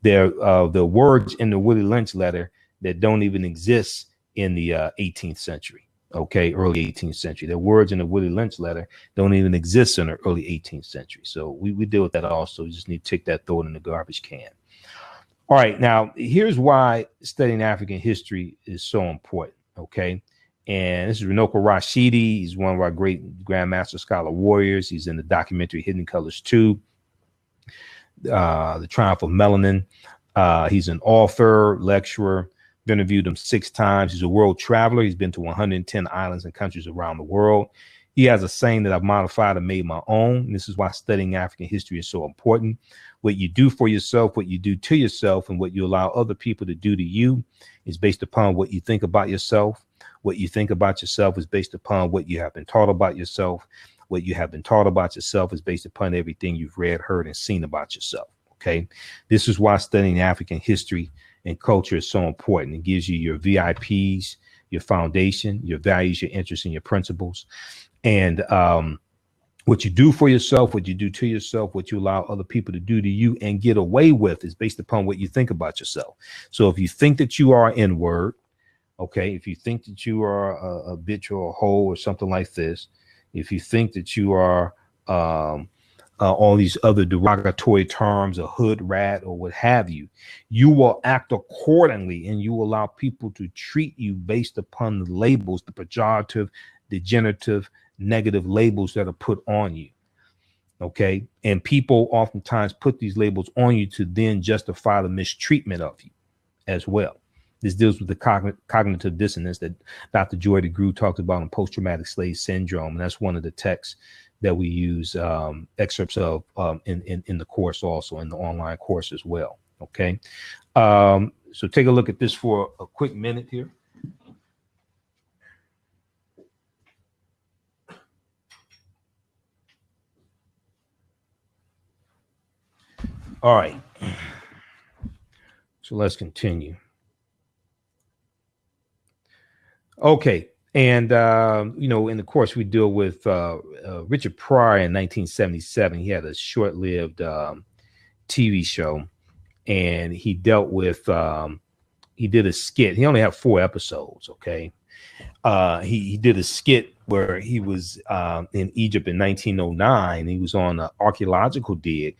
The words in the Willie Lynch letter that don't even exist in the 18th century, okay, early 18th century. The words in the Willie Lynch letter don't even exist in the early 18th century. So we deal with that also. You just need to take that, throw it in the garbage can. All right, now here's why studying African history is so important, okay? And this is Runoko Rashidi. He's one of our great Grandmaster Scholar Warriors. He's in the documentary Hidden Colors 2. The Triumph of Melanin. He's an author, lecturer. I've interviewed him 6 times. He's a world traveler. He's been to 110 islands and countries around the world. He has a saying that I've modified and made my own. And this is why studying African history is so important. What you do for yourself, what you do to yourself, and what you allow other people to do to you is based upon what you think about yourself. What you think about yourself is based upon what you have been taught about yourself. What you have been taught about yourself is based upon everything you've read, heard, and seen about yourself. Okay. This is why studying African history and culture is so important. It gives you your VIPs, your foundation, your values, your interests, and your principles. And what you do for yourself, what you do to yourself, what you allow other people to do to you and get away with is based upon what you think about yourself. So if you think that you are N-word, okay, if you think that you are a bitch or a hoe or something like this, if you think that you are all these other derogatory terms, a hood rat or what have you, you will act accordingly, and you will allow people to treat you based upon the labels, the pejorative, degenerative, negative labels that are put on you. Okay. And people oftentimes put these labels on you to then justify the mistreatment of you as well. This deals with the cognitive dissonance that Dr. Joy DeGruy talked about in post-traumatic slave syndrome. And that's one of the texts that we use excerpts of in the course, also in the online course as well. Okay. So take a look at this for a quick minute here. All right. So let's continue. Okay. And, in the course, we deal with Richard Pryor in 1977. He had a short-lived TV show, and he dealt with, he did a skit. He only had 4 episodes, okay? He did a skit where he was in Egypt in 1909. He was on an archaeological dig,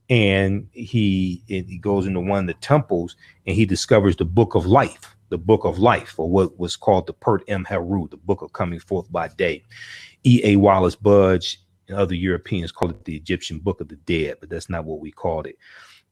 and he goes into one of the temples, and he discovers the Book of Life. The Book of Life, or what was called the Pert M. Heru, the Book of Coming Forth by Day. E.A. Wallace Budge and other Europeans called it the Egyptian Book of the Dead, but that's not what we called it.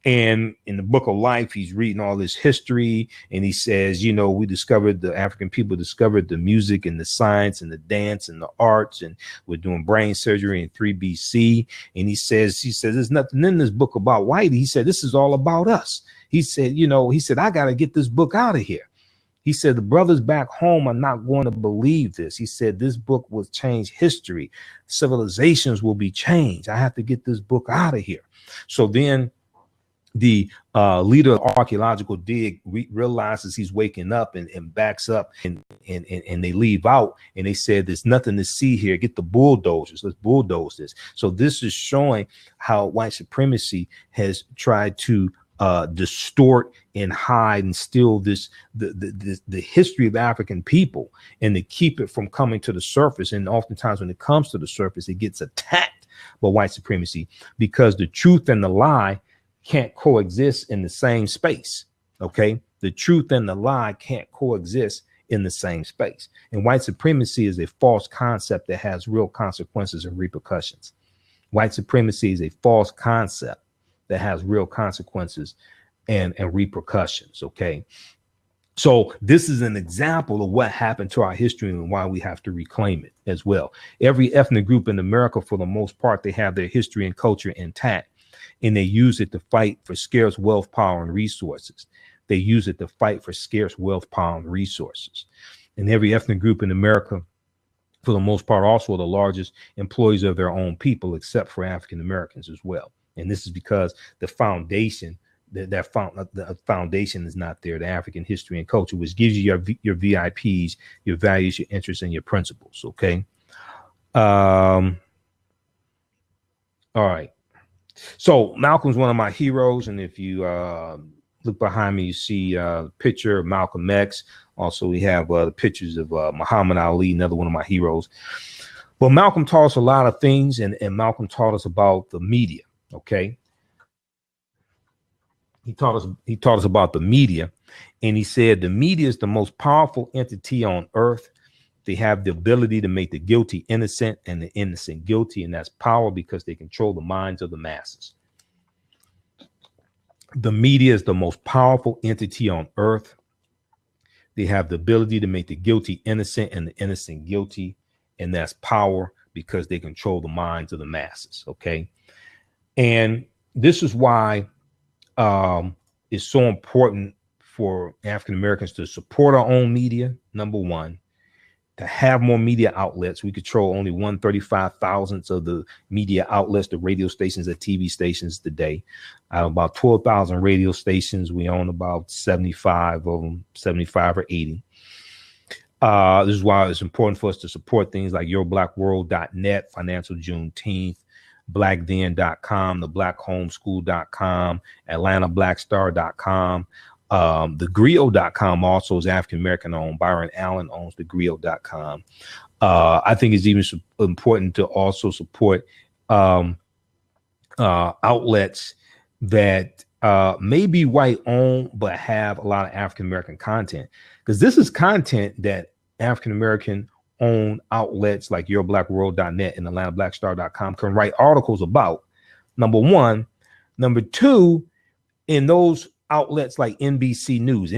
And in the Book of Life, he's reading all this history, and he says, we discovered, the African people discovered the music and the science and the dance and the arts, and we're doing brain surgery in 3 BC. And he says, there's nothing in this book about white. He said, this is all about us. He said, I got to get this book out of here. He said, the brothers back home are not going to believe this. He said, this book will change history. Civilizations will be changed. I have to get this book out of here. So then the leader of archaeological dig realizes he's waking up and backs up, and they leave out, and they said, there's nothing to see here. Get the bulldozers. Let's bulldoze this. So this is showing how white supremacy has tried to distort and hide and steal the history of African people, and to keep it from coming to the surface. And oftentimes when it comes to the surface, it gets attacked by white supremacy, because the truth and the lie can't coexist in the same space. Okay. The truth and the lie can't coexist in the same space. And white supremacy is a false concept that has real consequences and repercussions. White supremacy is a false concept that has real consequences and repercussions. Okay. So this is an example of what happened to our history and why we have to reclaim it as well. Every ethnic group in America, for the most part, they have their history and culture intact, and they use it to fight for scarce wealth, power, and resources. They use it to fight for scarce wealth, power, and resources. And every ethnic group in America, for the most part, also the largest employees of their own people, except for African Americans as well. And this is because the foundation, the foundation is not there, the African history and culture, which gives you your VIPs, your values, your interests, and your principles. Okay. All right. So Malcolm's one of my heroes. And if you look behind me, you see a picture of Malcolm X. Also, we have the pictures of Muhammad Ali, another one of my heroes. Well, Malcolm taught us a lot of things, and Malcolm taught us about the media. Okay. He taught us about the media, and he said the media is the most powerful entity on earth. They have the ability to make the guilty innocent and the innocent guilty, and that's power because they control the minds of the masses. The media is the most powerful entity on earth. They have the ability to make the guilty innocent and the innocent guilty. And that's power because they control the minds of the masses. Okay. And this is why it's so important for African Americans to support our own media. Number one, to have more media outlets. We control only 1/35,000th of the media outlets, the radio stations, the TV stations today. About 12,000 radio stations. We own about 75 of them, 75 or 80. This is why it's important for us to support things like yourblackworld.net, Financial Juneteenth, blackden.com, theblackhomeschool.com, atlantablackstar.com. The also is African American owned. Byron Allen owns thegrio.com. I think it's even important to also support outlets that may be white owned but have a lot of African American content, because this is content that African American owned outlets like yourblackworld.net and atlantablackstar.com can write articles about. Number one. Number two, in those outlets like NBC News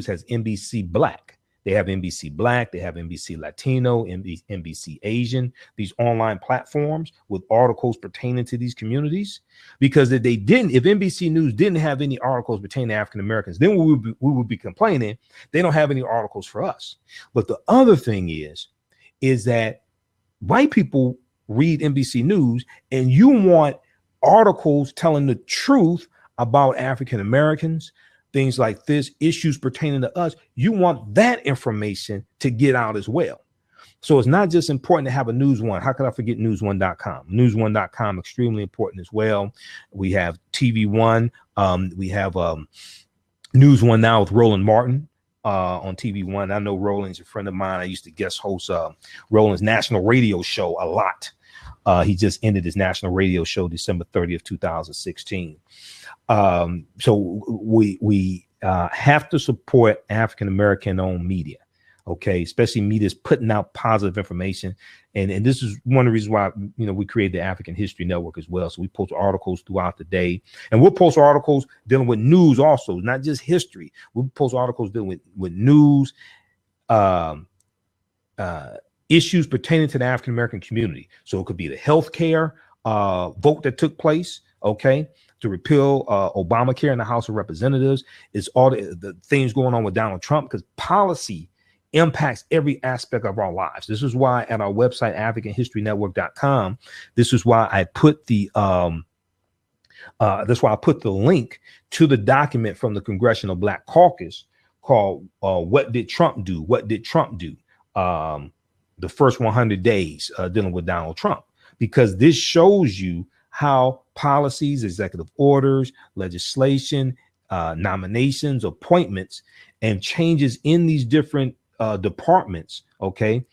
has NBC Black. They have NBC Black, they have NBC Latino, NBC Asian, these online platforms with articles pertaining to these communities. Because if NBC News didn't have any articles pertaining to African Americans, then we would be complaining they don't have any articles for us. But the other thing is that white people read NBC News and you want articles telling the truth about African Americans, things like this, issues pertaining to us. You want that information to get out as well. So it's not just important to have a News One. How could I forget newsone.com? Newsone.com, extremely important as well. We have TV One. We have News One now with Roland Martin on TV One. I know Roland's a friend of mine. I used to guest host Roland's national radio show a lot. He just ended his national radio show December 30th, 2016. So we have to support African American owned media, okay, especially media is putting out positive information. And this is one of the reasons why, we created the African History Network as well. So we post articles throughout the day, and we'll post articles dealing with news also, not just history. We'll post articles dealing with news, issues pertaining to the African American community. So it could be the healthcare vote that took place, okay, to repeal Obamacare in the House of Representatives. It's all the things going on with Donald Trump, because policy impacts every aspect of our lives. This is why at our website, AfricanHistoryNetwork.com, this is why I put the link to the document from the Congressional Black Caucus called What Did Trump Do? What did Trump do? The first 100 days dealing with Donald Trump, because this shows you how policies, executive orders, legislation, nominations, appointments, and changes in these different departments, okay,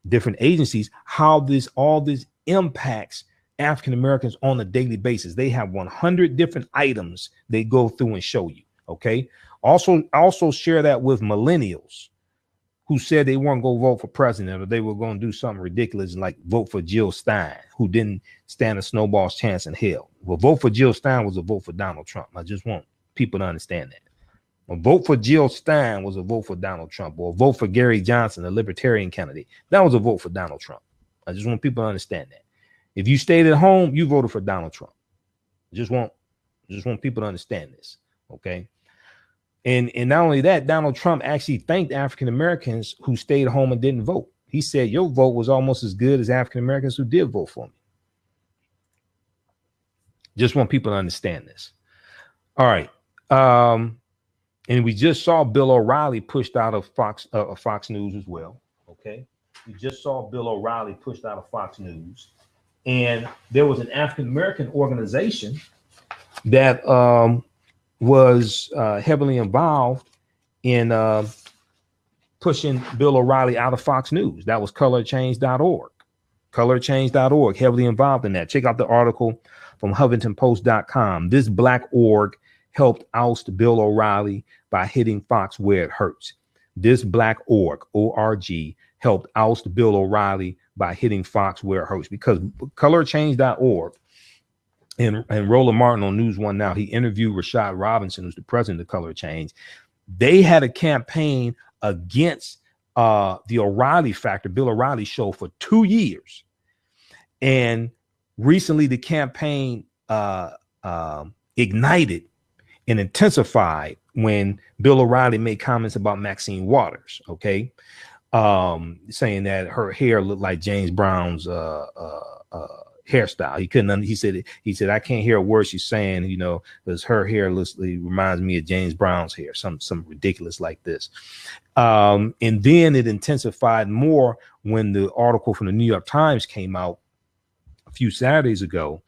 different agencies, how all this impacts African Americans on a daily basis. They have 100 different items they go through and show you, okay. Also share that with millennials who said they weren't going to vote for president, or they were going to do something ridiculous like vote for Jill Stein, who didn't stand a snowball's chance in hell. Well, vote for Jill Stein was a vote for Donald Trump. I just want people to understand that. A vote for Jill Stein was a vote for Donald Trump, or a vote for Gary Johnson, a libertarian candidate. That was a vote for Donald Trump. I just want people to understand that. If you stayed at home, you voted for Donald Trump. I just want people to understand this, okay? And not only that, Donald Trump actually thanked African Americans who stayed home and didn't vote. He said, your vote was almost as good as African Americans who did vote for me. Just want people to understand this. All right. And we just saw Bill O'Reilly pushed out of Fox News as well. Okay. We just saw Bill O'Reilly pushed out of Fox News. And there was an African American organization that was heavily involved in pushing Bill O'Reilly out of Fox News. That was colorchange.org. Colorchange.org, heavily involved in that. Check out the article from HuffingtonPost.com. This black org helped oust Bill O'Reilly by hitting Fox where it hurts. This black org, O-R-G, helped oust Bill O'Reilly by hitting Fox where it hurts. Because colorchange.org and Roland Martin on News One Now, he interviewed Rashad Robinson, who's the president of Color Change. They had a campaign against the O'Reilly Factor, Bill O'Reilly show, for 2 years. And recently the campaign ignited and intensified when Bill O'Reilly made comments about Maxine Waters, okay? Saying that her hair looked like James Brown's hairstyle. He said, I can't hear a word she's saying, you know, because her hair reminds me of James Brown's hair, some ridiculous like this. And then it intensified more when the article from the New York Times came out a few Saturdays ago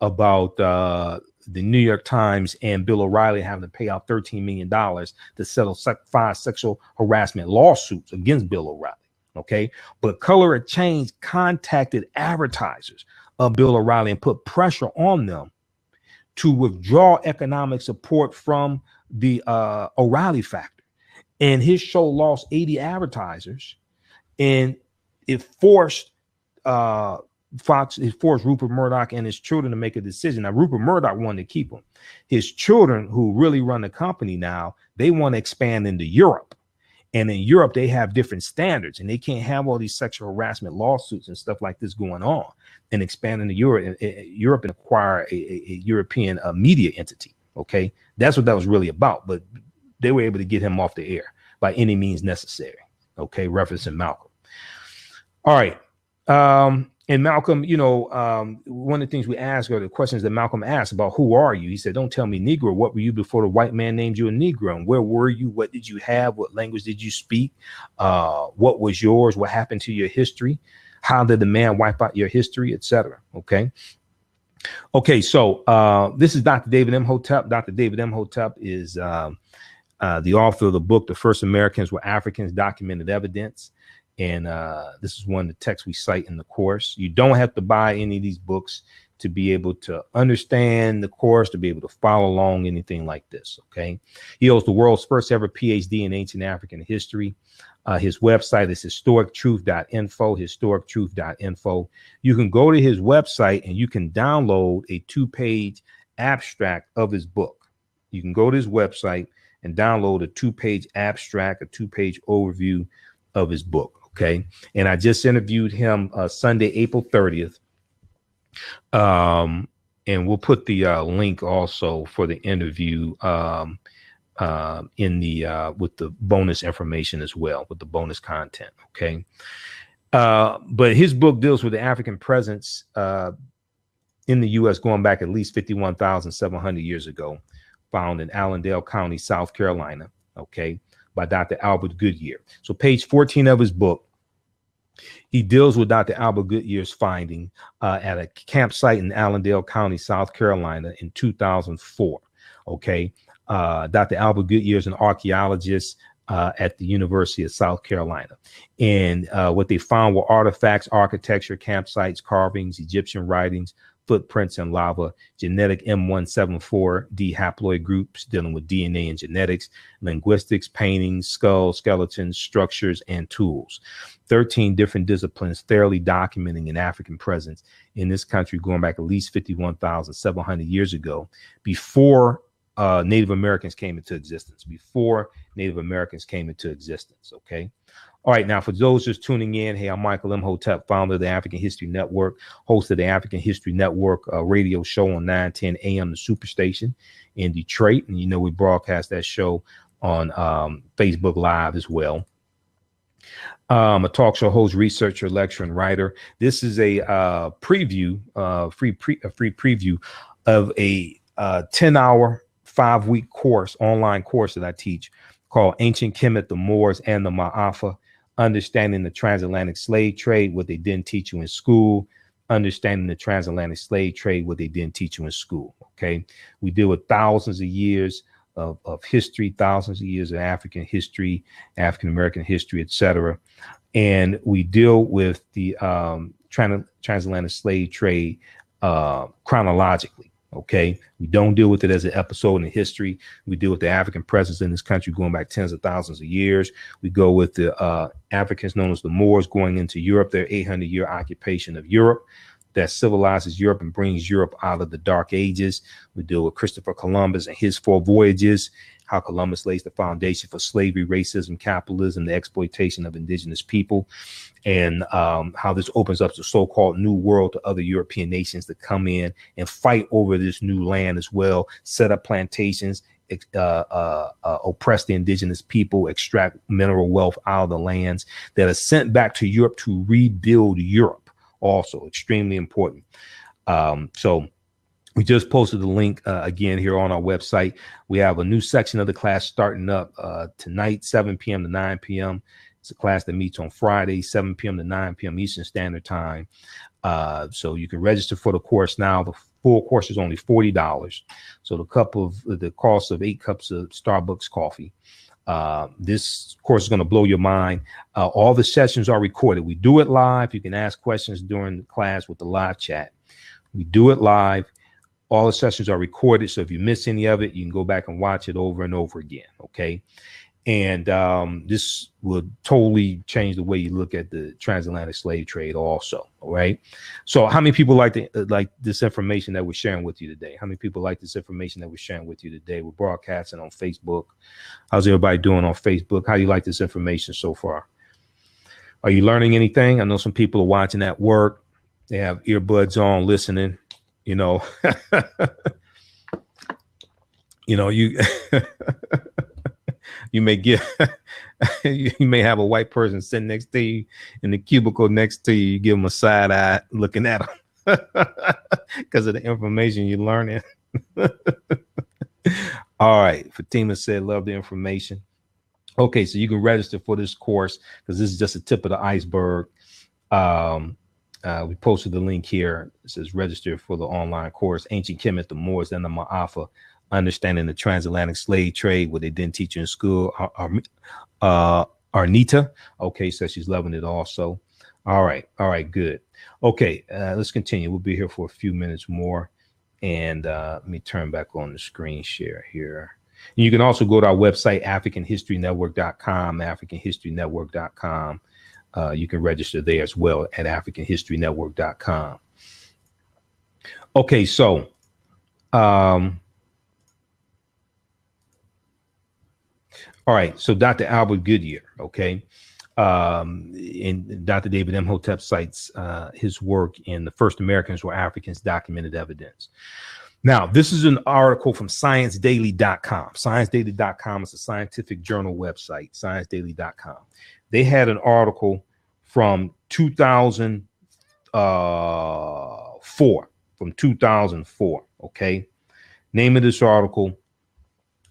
about the New York Times and Bill O'Reilly having to pay out $13 million to settle 5 sexual harassment lawsuits against Bill O'Reilly. Okay. But Color Change contacted advertisers of Bill O'Reilly and put pressure on them to withdraw economic support from the O'Reilly Factor. And his show lost 80 advertisers, and it forced Rupert Murdoch and his children to make a decision. Now, Rupert Murdoch wanted to keep him. His children, who really run the company now, they want to expand into Europe. And in Europe, they have different standards, and they can't have all these sexual harassment lawsuits and stuff like this going on and expand into Europe and acquire a European media entity. Okay, that's what that was really about. But they were able to get him off the air by any means necessary. Okay, referencing Malcolm. All right. And Malcolm, you know, one of the things we ask, or the questions that Malcolm asked about who are you? He said, don't tell me Negro. What were you before the white man named you a Negro? And where were you? What did you have? What language did you speak? What was yours? What happened to your history? How did the man wipe out your history, etc.? Okay. Okay. So this is Dr. David Imhotep. Dr. David Imhotep is the author of the book, The First Americans Were Africans, Documented Evidence. And this is one of the texts we cite in the course. You don't have to buy any of these books to be able to understand the course, to be able to follow along, anything like this. Okay. He holds the world's first ever PhD in ancient African history. His website is historictruth.info, historictruth.info. You can go to his website and you can download a 2-page abstract of his book. You can go to his website and download a 2-page abstract, a 2-page overview of his book. Okay. And I just interviewed him Sunday, April 30th. And we'll put the link also for the interview in the with the bonus information as well, with the bonus content. Okay. But his book deals with the African presence in the U.S. going back at least 51,700 years ago, found in Allendale County, South Carolina. Okay. By Dr. Albert Goodyear. So page 14 of his book, he deals with Dr. Albert Goodyear's finding at a campsite in Allendale County, South Carolina in 2004. Okay. Dr. Albert Goodyear is an archaeologist at the University of South Carolina. And what they found were artifacts, architecture, campsites, carvings, Egyptian writings, footprints in lava, genetic M174D haploid groups dealing with DNA and genetics, linguistics, paintings, skulls, skeletons, structures, and tools. 13 different disciplines thoroughly documenting an African presence in this country going back at least 51,700 years ago, before Native Americans came into existence, Okay. All right. Now, for those just tuning in, hey, I'm Michael Imhotep, founder of the African History Network, host of the African History Network radio show on 910 AM, the Superstation in Detroit. And, you know, we broadcast that show on Facebook Live as well. A talk show host, researcher, lecturer, and writer. This is a preview, free preview of a 10-hour, 5-week course, online course that I teach called Ancient Kemet, the Moors, and the Maafa, Understanding the Transatlantic Slave Trade, what they didn't teach you in school, Understanding the Transatlantic Slave Trade, what they didn't teach you in school. Okay. We deal with thousands of years of history, thousands of years of African history, African-American history, etc. And we deal with the transatlantic slave trade chronologically. Okay, we don't deal with it as an episode in history. We deal with the African presence in this country going back tens of thousands of years. We go with the Africans known as the Moors going into Europe, their 800-year occupation of Europe. that civilizes Europe and brings Europe out of the Dark Ages. We deal with Christopher Columbus and his 4 voyages, how Columbus lays the foundation for slavery, racism, capitalism, the exploitation of indigenous people, and how this opens up the so-called New World to other European nations to come in and fight over this new land as well, set up plantations, oppress the indigenous people, extract mineral wealth out of the lands that are sent back to Europe to rebuild Europe. Also extremely important. So we just posted the link again here on our website. We have a new section of the class starting up tonight, 7 p.m. to 9 p.m. It's a class that meets on Friday, 7 p.m. to 9 p.m. Eastern Standard Time. So you can register for the course now. The full course is only $40. So the cost of 8 cups of Starbucks coffee. This course is going to blow your mind. All the sessions are recorded. We do it live. You can ask questions during the class with the live chat. We do it live. All the sessions are recorded. So if you miss any of it, you can go back and watch it over and over again. Okay. And this will totally change the way you look at the transatlantic slave trade also. All right. So how many people like this information that we're sharing with you today? How many people like this information that we're sharing with you today? We're broadcasting on Facebook. How's everybody doing on Facebook? How do you like this information so far? Are you learning anything? I know some people are watching at work. They have earbuds on listening, you know, you you may get you may have a white person sitting next to you in the cubicle next to you. You give them a side eye looking at them because of the information you're learning. All right. Fatima said, love the information. Okay, so you can register for this course because this is just a tip of the iceberg. We posted the link here. It says register for the online course, Ancient Kemet, the Moors, and the Maafa, Understanding the Transatlantic Slave Trade, what they didn't teach you in school. Arnita. Okay, so she's loving it also. All right, good. Okay, let's continue. We'll be here for a few minutes more. And let me turn back on the screen share here. And you can also go to our website, AfricanHistoryNetwork.com, AfricanHistoryNetwork.com. You can register there as well at AfricanHistoryNetwork.com. Okay, so all right, so Dr. Albert Goodyear, okay, and Dr. David Imhotep cites his work in The First Americans Were Africans, Documented Evidence. Now, this is an article from ScienceDaily.com. ScienceDaily.com is a scientific journal website, ScienceDaily.com. They had an article from 2004, okay? Name of this article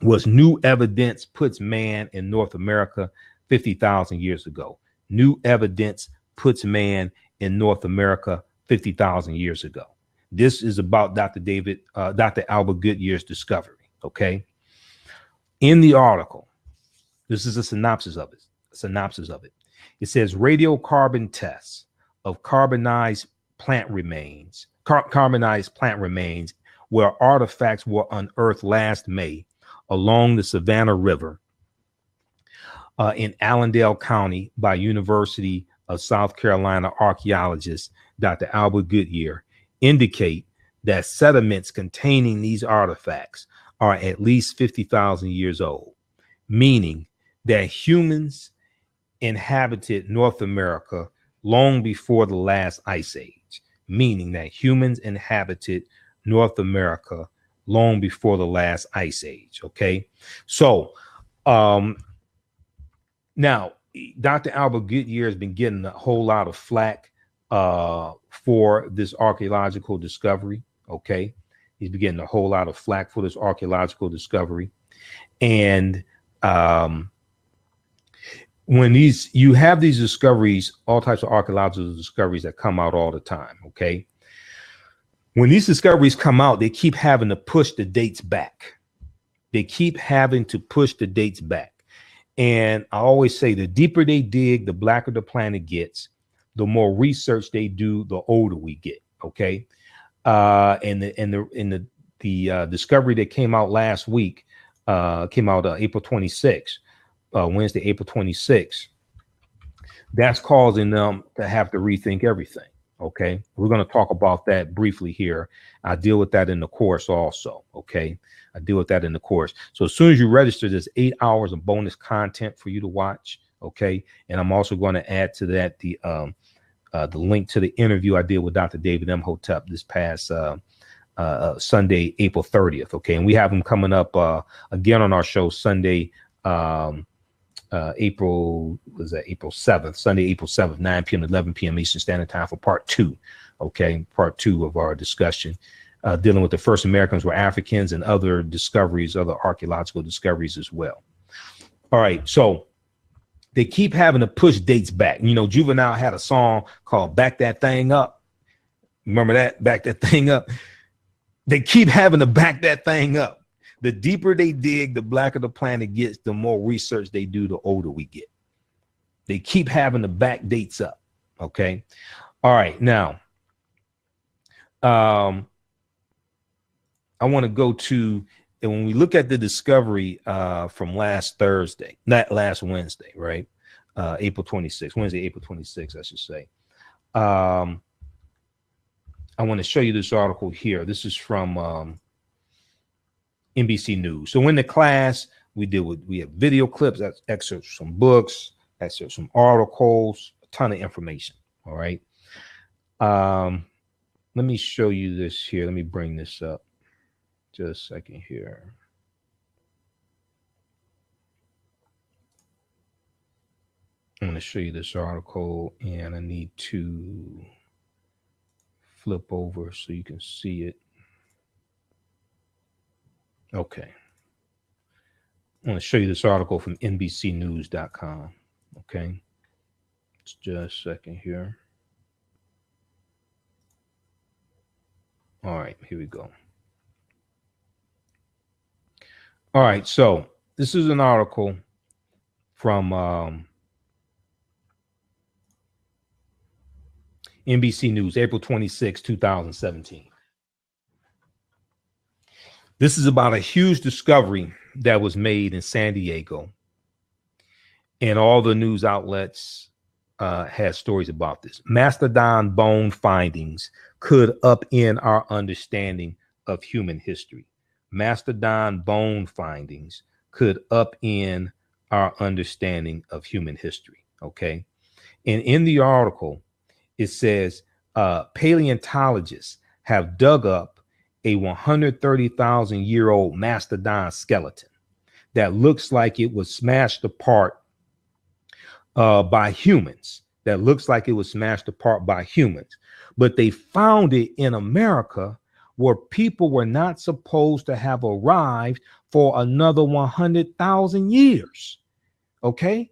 was New Evidence Puts Man in North America 50,000 years ago. New evidence puts man in North America 50,000 years ago. This is about Dr. Albert Goodyear's discovery. Okay. In the article, this is a synopsis of it. It says radiocarbon tests of carbonized plant remains where artifacts were unearthed last May along the Savannah River in Allendale County by University of South Carolina archaeologist Dr. Albert Goodyear indicate that sediments containing these artifacts are at least 50,000 years old, meaning that humans inhabited North America long before the last ice age, Okay. So now Dr. Albert Goodyear has been getting a whole lot of flack for this archaeological discovery. Okay. He's been getting a whole lot of flack for this archaeological discovery. And when you have these discoveries, all types of archaeological discoveries that come out all the time. Okay. When these discoveries come out, they keep having to push the dates back. And I always say the deeper they dig, the blacker the planet gets. The more research they do, the older we get. Okay. And the discovery that came out last week came out April 26th, Wednesday, April 26th. That's causing them to have to rethink everything. Okay, we're going to talk about that briefly here. I deal with that in the course also. Okay, I deal with that in the course. So as soon as you register, there's 8 hours of bonus content for you to watch. Okay, and I'm also going to add to that the link to the interview I did with Dr. David Imhotep this past Sunday, April 30th. Okay, and we have him coming up again on our show Sunday. April 7th, Sunday, April 7th, 9 p.m. to 11 p.m. Eastern Standard Time for part 2. Okay, part 2 of our discussion dealing with the first Americans were Africans and other discoveries, other archaeological discoveries as well. All right, so they keep having to push dates back. You know, Juvenile had a song called Back That Thing Up. Remember that? Back That Thing Up. They keep having to back that thing up. The deeper they dig, the blacker the planet gets, the more research they do, the older we get. They keep having to back dates up. Okay. All right. Now, I want to go to, and when we look at the discovery from last Thursday, not last Wednesday, right? April 26th, Wednesday, April 26th, I should say. I want to show you this article here. This is from NBC News. So in the class, we have video clips, excerpts from books, excerpts from articles, a ton of information. All right. Let me show you this here. Let me bring this up. Just a second here. I'm going to show you this article, and I need to flip over so you can see it. Okay. I'm going to show you this article from NBCnews.com. Okay. Just a second here. All right, here we go. All right, so this is an article from NBC News, April 26, 2017. This is about a huge discovery that was made in San Diego. And all the news outlets had stories about this. Mastodon bone findings could upend our understanding of human history. Mastodon bone findings could upend our understanding of human history. Okay. And in the article, it says paleontologists have dug up a 130,000-year-old mastodon skeleton that looks like it was smashed apart by humans. But they found it in America where people were not supposed to have arrived for another 100,000 years. Okay.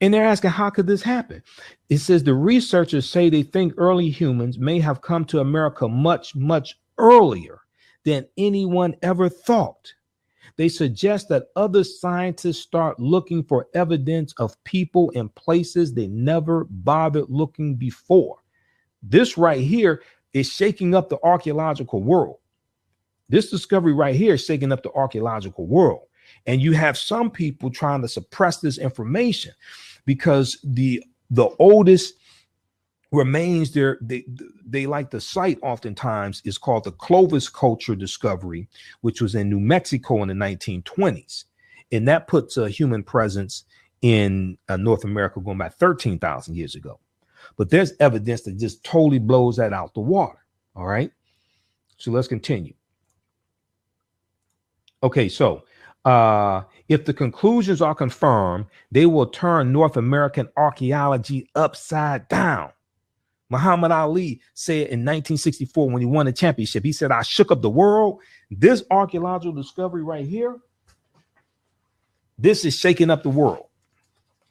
And they're asking, how could this happen? It says the researchers say they think early humans may have come to America much, much earlier than anyone ever thought. They suggest that other scientists start looking for evidence of people and places they never bothered looking before. This right here is shaking up the archaeological world. This discovery right here is shaking up the archaeological world. And you have some people trying to suppress this information because the oldest remains there. They like to cite oftentimes is called the Clovis culture discovery, which was in New Mexico in the 1920s. And that puts a human presence in North America going back 13,000 years ago. But there's evidence that just totally blows that out the water. All right. So let's continue. Okay. So if the conclusions are confirmed, they will turn North American archaeology upside down. Muhammad Ali said in 1964 when he won the championship, he said, I shook up the world. This archaeological discovery right here, this is shaking up the world.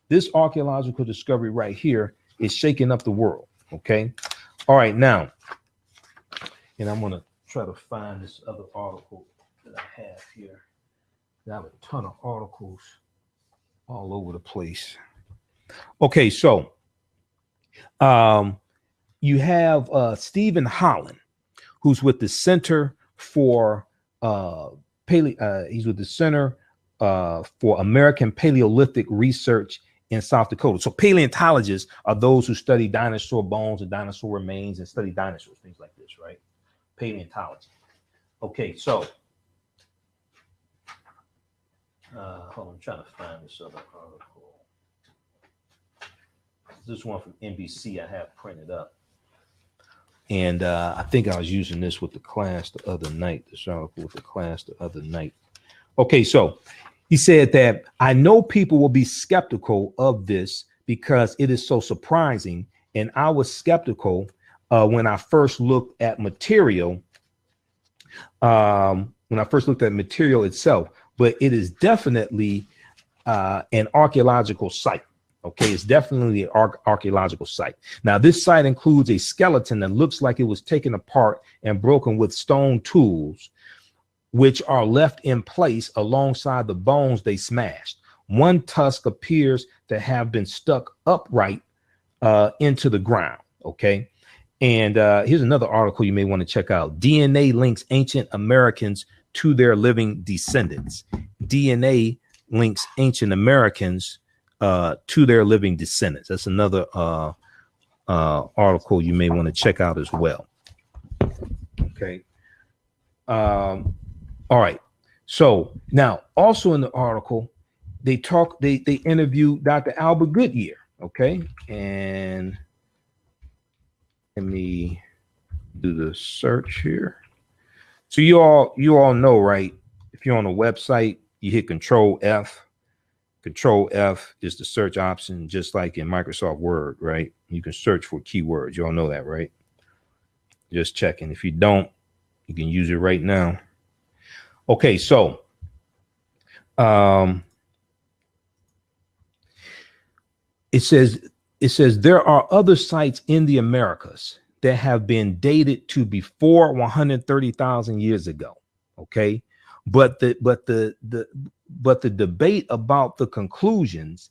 This archaeological discovery right here is shaking up the world. Okay. All right. Now, and I'm going to try to find this other article that I have here. I have a ton of articles all over the place. Okay. So, you have Stephen Holland, who's with the Center for he's with the Center for American Paleolithic Research in South Dakota. So paleontologists are those who study dinosaur bones and dinosaur remains and study dinosaurs, things like this, right? Paleontology. Okay, so hold on, I'm trying to find this other article. This one from NBC I have printed up. And I think I was using this with the class the other night, this article with the class the other night. Okay, so he said that I know people will be skeptical of this because it is so surprising. And I was skeptical when I first looked at material, itself, but it is definitely an archaeological site. Okay, it's definitely an archaeological site. Now, this site includes a skeleton that looks like it was taken apart and broken with stone tools, which are left in place alongside the bones they smashed. One tusk appears to have been stuck upright into the ground. Okay, and here's another article you may want to check out. DNA links ancient Americans to their living descendants. DNA links ancient Americans to their living descendants. That's another article you may want to check out as well. Okay. All right. So now also in the article, they interview Dr. Albert Goodyear. Okay. And let me do the search here. So you all know, right? If you're on a website, you hit Control F. Control F is the search option, just like in Microsoft Word, right? You can search for keywords. You all know that, right? Just checking. If you don't, you can use it right now. Okay, so it says there are other sites in the Americas that have been dated to before 130,000 years ago. Okay, but the debate about the conclusions,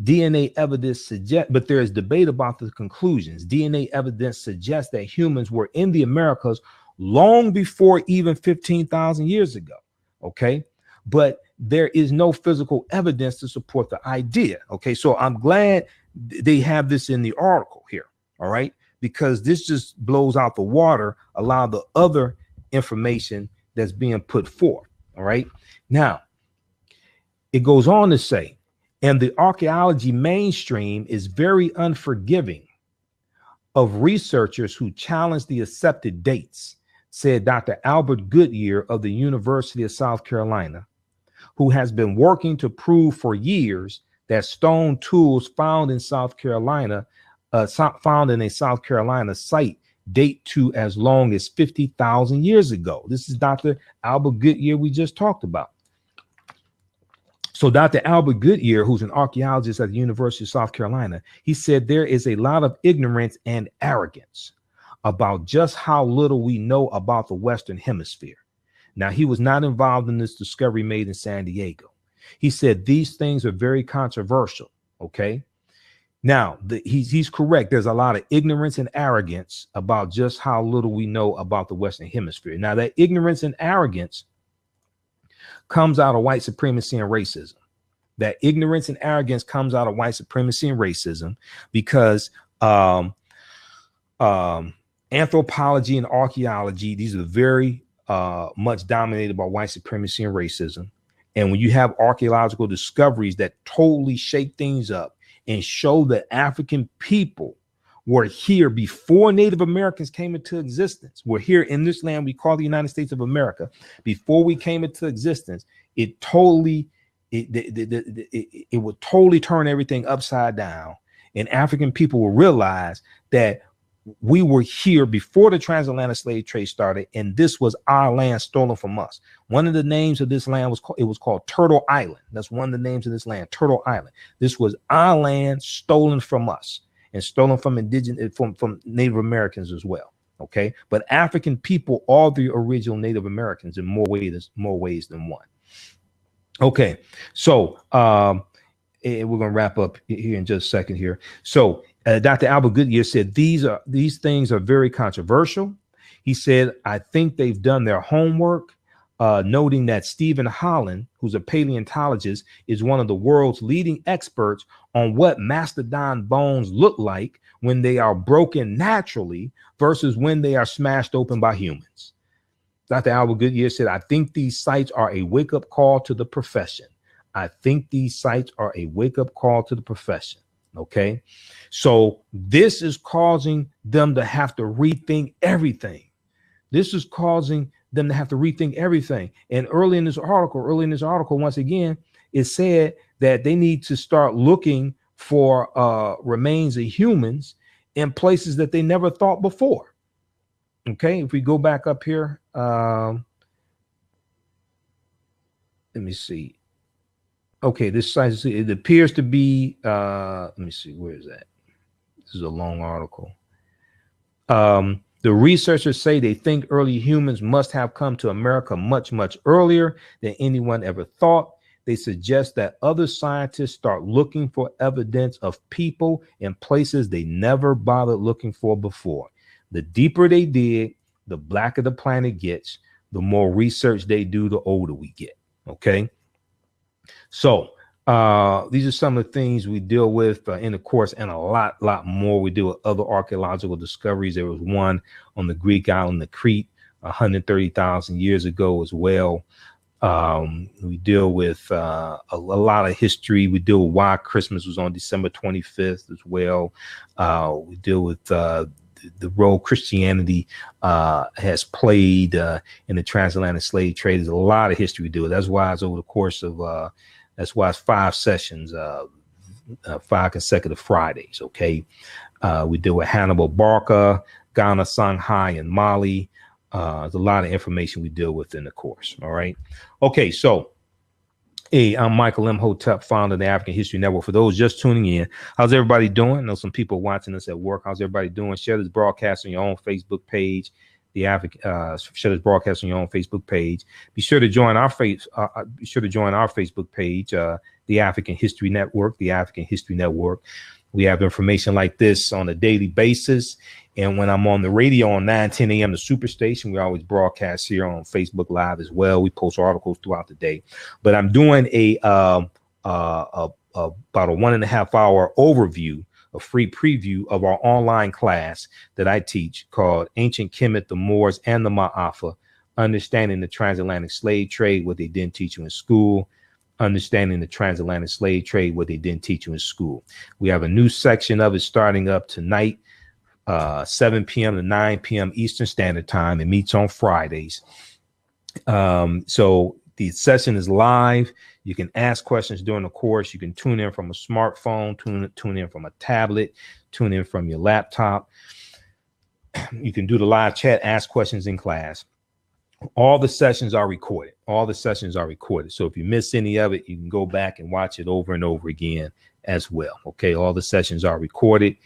DNA evidence suggests, but there is debate about the conclusions. DNA evidence suggests that humans were in the Americas long before even 15,000 years ago. Okay, but there is no physical evidence to support the idea. Okay, so I'm glad they have this in the article here. All right, because this just blows out the water a lot of the other information that's being put forth. All right, now it goes on to say, and the archaeology mainstream is very unforgiving of researchers who challenge the accepted dates, said Dr. Albert Goodyear of the University of South Carolina, who has been working to prove for years that stone tools found in South Carolina, found in a South Carolina site, date to as long as 50,000 years ago. This is Dr. Albert Goodyear we just talked about. So Dr. Albert Goodyear, who's an archaeologist at the University of South Carolina, he said there is a lot of ignorance and arrogance about just how little we know about the Western Hemisphere. Now, he was not involved in this discovery made in San Diego. He said these things are very controversial. Okay. Now, he's correct. There's a lot of ignorance and arrogance about just how little we know about the Western Hemisphere. Now, that ignorance and arrogance comes out of white supremacy and racism. That ignorance and arrogance comes out of white supremacy and racism because anthropology and archaeology, these are very much dominated by white supremacy and racism. And when you have archaeological discoveries that totally shake things up and show that African people were here before Native Americans came into existence, we're here in this land we call the United States of America, before we came into existence, it would totally turn everything upside down. And African people will realize that we were here before the transatlantic slave trade started, and this was our land stolen from us. One of the names of this land was called Turtle Island. That's one of the names of this land, Turtle Island. This was our land stolen from us and stolen from indigenous, from Native Americans as well. Okay, but African people are the original Native Americans in more ways than one. Okay, so and we're gonna wrap up here in just a second here. So Dr. Albert Goodyear said these things are very controversial. He said, I think they've done their homework. noting that Stephen Holland, who's a paleontologist, is one of the world's leading experts on what mastodon bones look like when they are broken naturally versus when they are smashed open by humans. Dr. Albert Goodyear said, I think these sites are a wake-up call to the profession. I think these sites are a wake-up call to the profession. Okay, so this is causing them to have to rethink everything. This is causing them to have to rethink everything. And early in this article, once again, it said that they need to start looking for remains of humans in places that they never thought before. Okay, if we go back up here, let me see. Okay, this site, it appears to be, let me see, where is that? This is a long article. The researchers say they think early humans must have come to America much, much earlier than anyone ever thought. They suggest that other scientists start looking for evidence of people in places they never bothered looking for before. The deeper they dig, the blacker the planet gets. The more research they do, the older we get. Okay. So these are some of the things we deal with in the course, and a lot more. We deal with other archaeological discoveries. There was one on the Greek island of Crete 130,000 years ago as well. We deal with a lot of history. We deal with why Christmas was on December 25th as well. We deal with the role Christianity has played in the transatlantic slave trade. There's a lot of history we do. That's why it's over the course of that's why it's 5 sessions, 5 consecutive Fridays. Okay, we deal with Hannibal Barca, Ghana, Songhai, and Mali. There's a lot of information we deal with in the course. All right. Okay, so hey, I'm Michael Imhotep, founder of the African History Network. For those just tuning in, how's everybody doing? I know some people watching us at work. How's everybody doing? Share this broadcast on your own Facebook page. Share this broadcast on your own Facebook page. Be sure to join our Facebook page, the African History Network. The African History Network. We have information like this on a daily basis. And when I'm on the radio on 9:10 a.m. the Superstation, we always broadcast here on Facebook Live as well. We post articles throughout the day. But I'm doing about a 1.5 hour overview, a free preview of our online class that I teach called Ancient Kemet, the Moors, and the Maafa, Understanding the Transatlantic Slave Trade, what they didn't teach you in school. Understanding the Transatlantic Slave Trade, what they didn't teach you in school. We have a new section of it starting up tonight, 7 p.m. to 9 p.m. Eastern Standard Time. It meets on Fridays. So the session is live. You can ask questions during the course. You can tune in from a smartphone, tune in from a tablet, tune in from your laptop. You can do the live chat, ask questions in class. All the sessions are recorded. So if you miss any of it, you can go back and watch it over and over again as well. Okay, all the sessions are recorded,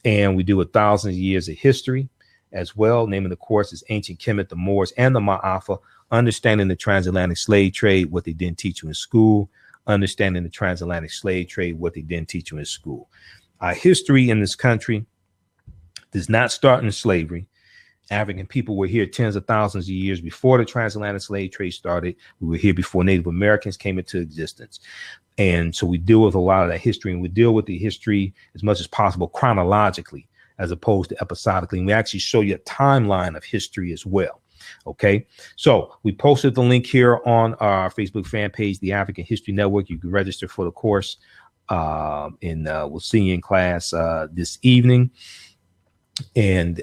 and we do 1,000 years of history as well. Name of the course is Ancient Kemet, the Moors, and the Maafa, Understanding the Transatlantic Slave Trade, what they didn't teach you in school. Understanding the Transatlantic Slave Trade, what they didn't teach you in school. Our history in this country does not start in slavery. African people were here tens of thousands of years before the transatlantic slave trade started. We were here before Native Americans came into existence. And so we deal with a lot of that history, and we deal with the history as much as possible chronologically as opposed to episodically. And we actually show you a timeline of history as well. Okay, so we posted the link here on our Facebook fan page, the African History Network. You can register for the course, and we'll see you in class this evening. And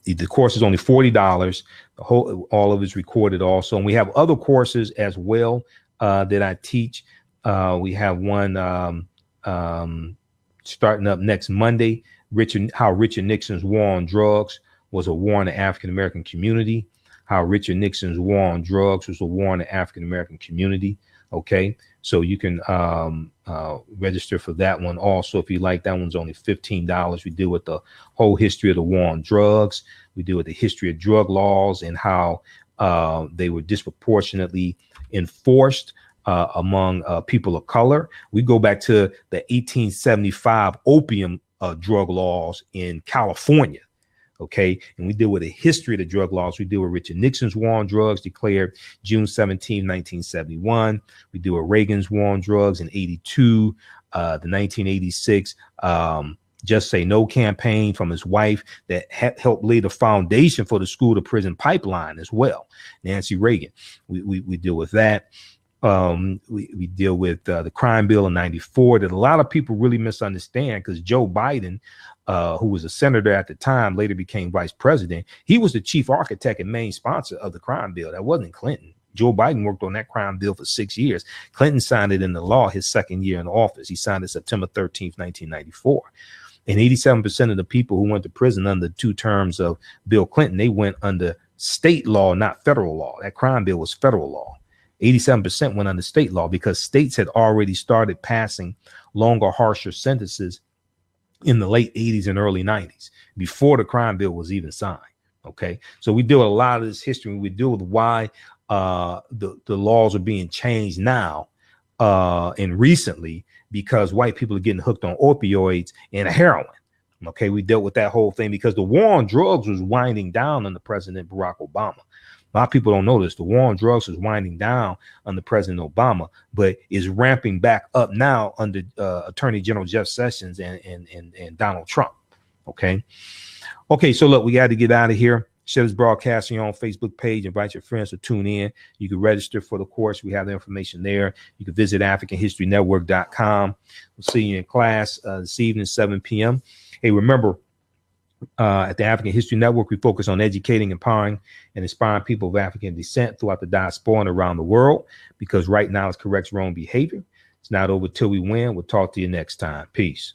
the course is only $40. All of it is recorded also. And we have other courses as well that I teach. We have one starting up next Monday, how Richard Nixon's war on drugs was a war on the African-American community. How Richard Nixon's war on drugs was a war on the African-American community. Okay, so you can register for that one also if you like. That one's only $15. We deal with the whole history of the war on drugs. We deal with the history of drug laws and how they were disproportionately enforced among people of color. We go back to the 1875 opium drug laws in California. Okay. And we deal with the history of the drug laws. We deal with Richard Nixon's war on drugs declared June 17, 1971. We deal with Reagan's war on drugs in 82, the 1986 Just Say No campaign from his wife that helped lay the foundation for the school to prison pipeline as well. Nancy Reagan. We deal with that. We deal with the crime bill in 94 that a lot of people really misunderstand, because Joe Biden, who was a senator at the time, later became vice president. He was the chief architect and main sponsor of the crime bill. That wasn't Clinton. Joe Biden worked on that crime bill for 6 years. Clinton signed it into law his second year in office. He signed it September 13th, 1994. And 87% of the people who went to prison under 2 terms of Bill Clinton, they went under state law, not federal law. That crime bill was federal law. 87% went under state law because states had already started passing longer, harsher sentences in the late 80s and early 90s before the crime bill was even signed. Okay, so we deal with a lot of this history. We deal with why the laws are being changed now and recently, because white people are getting hooked on opioids and heroin. Okay, we dealt with that whole thing because the war on drugs was winding down under President Barack Obama. A lot of people don't know this. The war on drugs is winding down under President Obama, but is ramping back up now under Attorney General Jeff Sessions and Donald Trump. Okay. So look, we got to get out of here. Share this broadcast on your own Facebook page. Invite your friends to tune in. You can register for the course. We have the information there. You can visit AfricanHistoryNetwork.com. We'll see you in class this evening, 7 p.m. Hey, remember, at the African History Network, we focus on educating, empowering, and inspiring people of African descent throughout the diaspora and around the world, because right now it corrects wrong behavior. It's not over till we win. We'll talk to you next time. Peace.